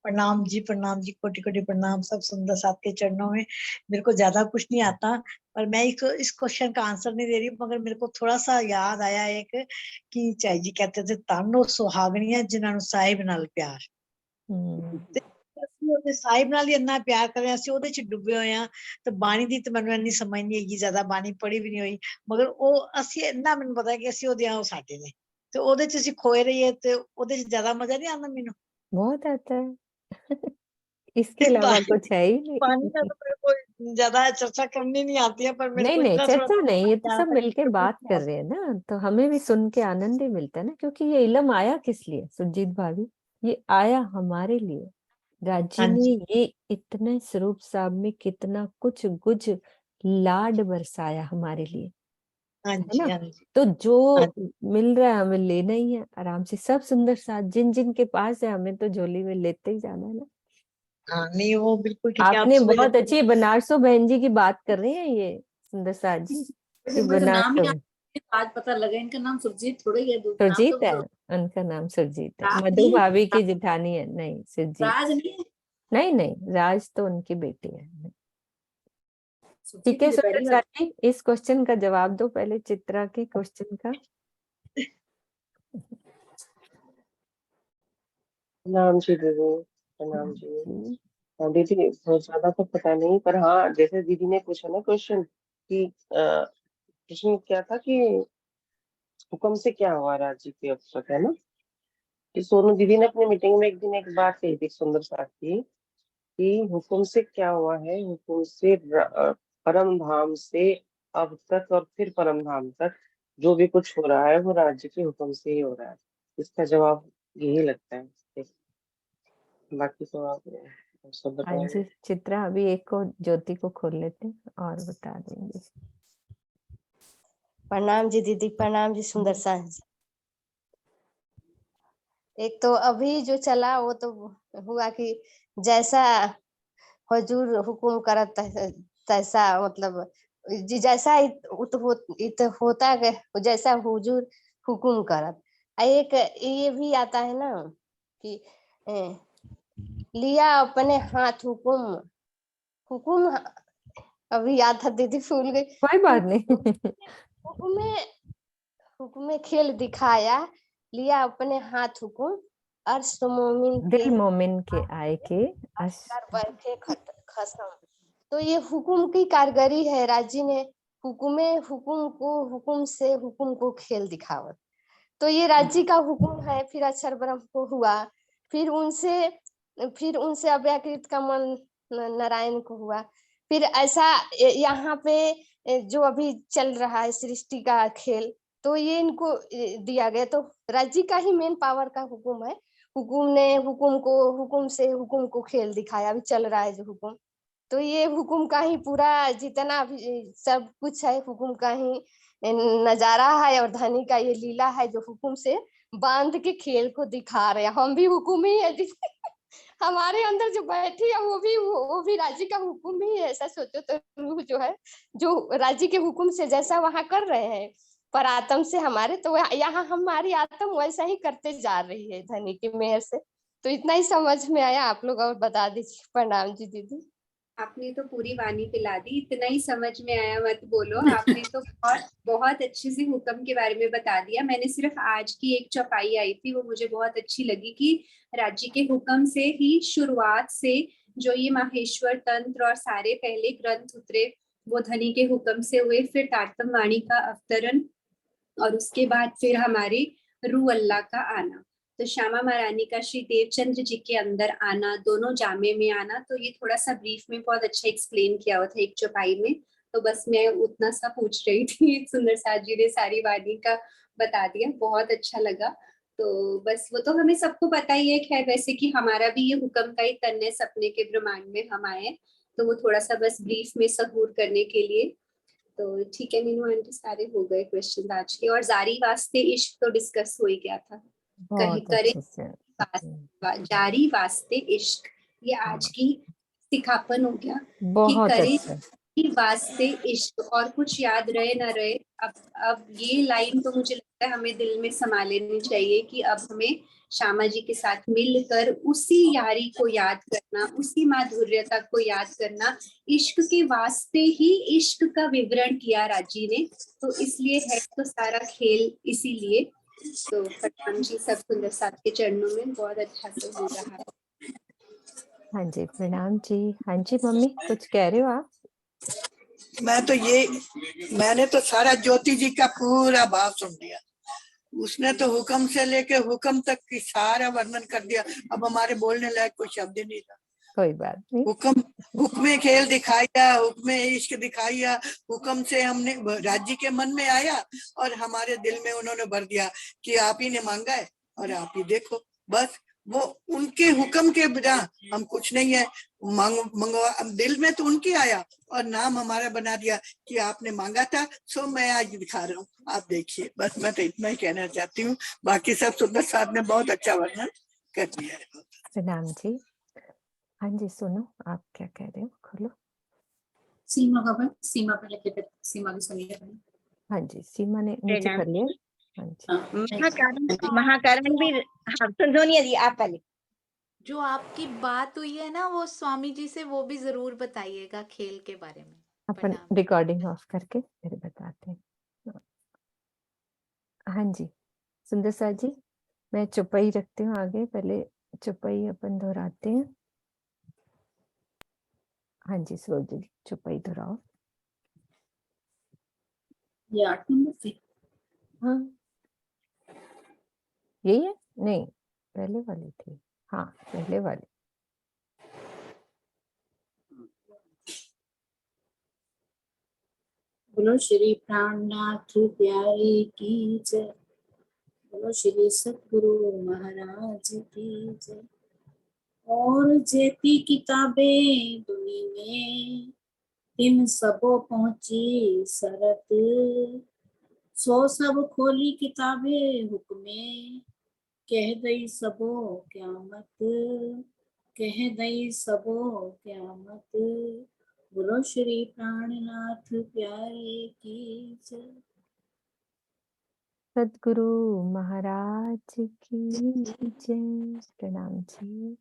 प्रणाम जी, प्रणाम जी, कोटि कोटि प्रणाम सब सुंदर साथ के चरणों में। मेरे को ज्यादा कुछ नहीं आता पर मैं इस क्वेश्चन का आंसर नहीं दे रही, मगर मेरे को थोड़ा सा याद आया एक कि चाई जी कहते थे तानो सुहागनियां जिन्होंने साहिब नाल प्यार। ਉਹਦੇ ਸਾਹਿਬ ਨਾਲ ਹੀ ਇੰਨਾ ਪਿਆਰ ਕਰਿਆ ਸੀ, ਉਹਦੇ ਚ ਡੁੱਬੇ ਹੋਏ ਆ। ਤੇ ਬਾਣੀ ਦੀ ਤੇ ਮੈਨੂੰ ਇੰਨੀ ਸਮਝ ਨਹੀਂ ਹੈਗੀ, ਜ਼ਿਆਦਾ ਬਾਣੀ ਪੜ੍ਹੀ ਵੀ ਨਹੀਂ ਹੋਈ, ਮਗਰ ਉਹ ਅਸੀਂ ਇੰਨਾ ਮੈਨੂੰ ਪਤਾ ਕਿ ਅਸੀਂ ਉਹਦੇ ਉਹ ਸਾਡੇ ਨੇ ਤੇ ਉਹਦੇ ਚ ਅਸੀਂ ਖੋਏ ਰਹੀਏ ਤੇ ਉਹਦੇ ਚ ਜ਼ਿਆਦਾ ਮਜ਼ਾ नहीं आता ਮੈਨੂੰ। बहुत आता है इसके अलावा कुछ है ही नहीं। पानी का तो मेरे को ज्यादा चर्चा करनी नहीं आती है, पर मेरे नहीं को नहीं इतना चर्चा थोड़ा नहीं, ये तो प्यार सब था मिलके बात कर रहे हैं ना, तो हमें भी सुन के आनंद ही मिलता है ना, क्योंकि ये इल्म आया किस लिए सुरजीत भाभी, ये आया हमारे लिए। राजी ने ये इतने स्वरूप साहब में कितना कुछ गुज लाड बरसाया हमारे लिए, है ना। तो जो मिल रहा है हमें लेना ही है आराम से। सब सुंदर साथ जिन जिन के पास है हमें तो झोली में लेते ही जाना है ना। हाँ नहीं वो बिल्कुल ठीक है। आपने बहुत अच्छी बनारसो बहन जी की बात कर रही है ये सुंदर साथ जी। नाम आज पता लगा इनका नाम सुरजीत थोड़ा ही है। सुरजीत है उनका नाम, सुरजीत है। मधु भाभी की जेठानी है। नहीं सुरजीत राज नहीं है। नहीं नहीं राज तो उनकी बेटी है। ठीक है सुंदर साथ जी, इस क्वेश्चन का जवाब दो पहले चित्रा के क्वेश्चन का। प्रणाम जी दीदी, प्रणाम जी। हाँ दीदी बहुत ज्यादा तो पता नहीं, पर हाँ जैसे दीदी ने पूछा ना क्वेश्चन कि प्रश्न क्या था कि हुक्म से क्या हुआ राज्य के अवसर, है ना। कि सोनू दीदी ने अपनी मीटिंग में एक दिन एक बात कही थी सुंदर साथ की कि हुक्म से क्या हुआ है, हुक्म से परम धाम से अब तक और फिर परम धाम तक जो भी कुछ हो रहा है वो राज्य के हुक्म से ही हो रहा है। इसका जवाब यही लगता है, बाकी तो आप सब बताएंगे। चित्रा अभी एक को ज्योति को खोल लेते हैं और बता देंगे। प्रणाम जी दीदी, प्रणाम जी सुंदर साथ। एक तो अभी जो चला वो तो हुआ कि जैसा हुजूर हुकुम करत तैसा, मतलब जैसा होता है जैसा हुजूर हुकुम करत। एक ये भी आता है ना कि लिया अपने हाथ हुकुम अभी याद था दीदी, भूल गई। कोई बात नहीं। हुकुम खेल दिखाया, लिया अपने हाथ हुकुम अर्श मोमिन के आए के खसम। तो ये हुकुम की कारगरी है। राजी ने हुकुम को हुकुम से हुकुम को खेल दिखावत। तो ये राज्य का हुक्म है, फिर अक्षर ब्रह्म को हुआ, फिर उनसे अव्याकृत का मन नारायण को हुआ, फिर ऐसा यहाँ पे जो अभी चल रहा है सृष्टि का खेल, तो ये इनको दिया गया। तो राज्य का ही मेन पावर का हुक्म है। हुक्म से हुक्म को खेल दिखाया, अभी चल रहा है जो हुक्म, तो ये हुक्म का ही पूरा जितना भी सब कुछ है हुक्म का ही नजारा है, और धनी का ये लीला है जो हुक्म से बांध के खेल को दिखा रहे हैं। हम भी हुक्म ही है हमारे अंदर जो बैठी है वो भी राज्य का हुक्म ही है। ऐसा सोचो तो रूह जो है, जो राज्य के हुक्म से जैसा वहां कर रहे हैं पर आत्म से हमारे, तो यहाँ हमारी आत्म वैसा ही करते जा रही है धनी की मेहर से। तो इतना ही समझ में आया, आप लोग और बता दीजिए। प्रणाम जी दीदी। आपने तो पूरी वाणी पिला दी, इतना ही समझ में आया मत बोलो। आपने तो बहुत बहुत अच्छे से हुक्म के बारे में बता दिया। मैंने सिर्फ आज की एक चौपाई आई थी, वो मुझे बहुत अच्छी लगी कि राज्य के हुक्म से ही शुरुआत से जो ये माहेश्वर तंत्र और सारे पहले ग्रंथ उतरे वो धनी के हुक्म से हुए, फिर तारतम वाणी का अवतरण, और उसके बाद फिर हमारे रूह अल्लाह का आना। तो श्यामा महारानी का श्री देवचंद्र जी के अंदर आना, दोनों जामे में आना, तो ये थोड़ा सा ब्रीफ में बहुत अच्छा एक्सप्लेन किया हुआ था एक चौपाई में। तो बस मैं उतना सा पूछ रही थी, सुंदर साथ जी ने सारी वाणी का बता दिया, बहुत अच्छा लगा। तो बस वो तो हमें सबको पता ही है खैर वैसे कि हमारा भी ये हुक्म का ही तन है, सपने के ब्रह्मांड में हम आए, तो वो थोड़ा सा बस ब्रीफ में सहूर करने के लिए। तो ठीक है मीनू आंटी, सारे हो गए क्वेश्चन आज के, और जारी वास्ते इश्क तो डिस्कस हो ही गया था। कहीं बहुत करे अच्छे से जारी वास्ते इश्क, ये आज की सिखापन हो गया कि बहुत करे अच्छा। जारी वास्ते इश्क, और कुछ याद रहे ना रहे। अब ये लाइन तो मुझे लगता है हमें दिल में समा लेनी चाहिए कि अब हमें श्यामा जी के साथ मिलकर उसी यारी को याद करना, उसी माधुर्यता को याद करना। इश्क के वास्ते ही इश्क का विवरण किया राजी ने, तो इसलिए है तो सारा खेल इसीलिए। तो प्रणाम जी सब सुंदर साथ के चरणों में, बहुत अच्छा से हो रहा है। हाँ जी प्रणाम जी। हाँ जी मम्मी कुछ कह रहे हो आप? मैंने तो सारा ज्योति जी का पूरा भाव सुन लिया। उसने तो हुक्म से लेके हुक्म तक की सारा वर्णन कर दिया। अब हमारे बोलने लायक कोई शब्द ही नहीं था। कोई बात नहीं। हुक्म खेल दिखाया, हुक्म इश्क दिखाया, हुक्म से हमने राज्य के मन में आया और हमारे दिल में उन्होंने भर दिया कि आप ही ने मांगा है और आप ही देखो। बस वो उनके हुक्म के बिना हम कुछ नहीं है। मंगवा दिल में तो उनके आया और नाम हमारा बना दिया कि आपने मांगा था, सो मैं आज दिखा रहा हूँ, आप देखिए। बस मैं तो इतना ही कहना चाहती हूँ। बाकी सब सुंदर साहब ने बहुत अच्छा वर्णन कर दिया है। प्रणाम जी। हाँ जी सुनो आप क्या कह रहे हो, खोलो। सीमा का सीमा पे लेके सीमा की सुनिए। हाँ जी सीमा ने नीचे कर लिया। हाँ जी महाकारण भी, हाँ सोनिया जी आप पहले। जो आपकी बात हुई है ना वो स्वामी जी से, वो भी जरूर बताइएगा खेल के बारे में। अपन रिकॉर्डिंग ऑफ करके फिर बताते हैं। हाँ जी सुंदर सा जी, मैं चुपाई रखती हूँ आगे, पहले चुपाई अपन दोहराते हैं। हाँ जी सरोज जी चुपाई दोहराओ। ये 8 नंबर से। हाँ यही है, नहीं पहले वाली थी। हाँ पहले वाली। बोलो श्री प्राणनाथ प्यारे की जय, बोलो श्री सतगुरु महाराज की जय। और जेती किताबें दुनी में तिन सबो पहुंची सरत, सो सब खोली किताबें हुक्मे, कह दई सबो क्यामत, कह दई सबो क्यामत। बोलो श्री प्राणनाथ प्यारे की जय। सदगुरु महाराज की जय। प्रणाम जी।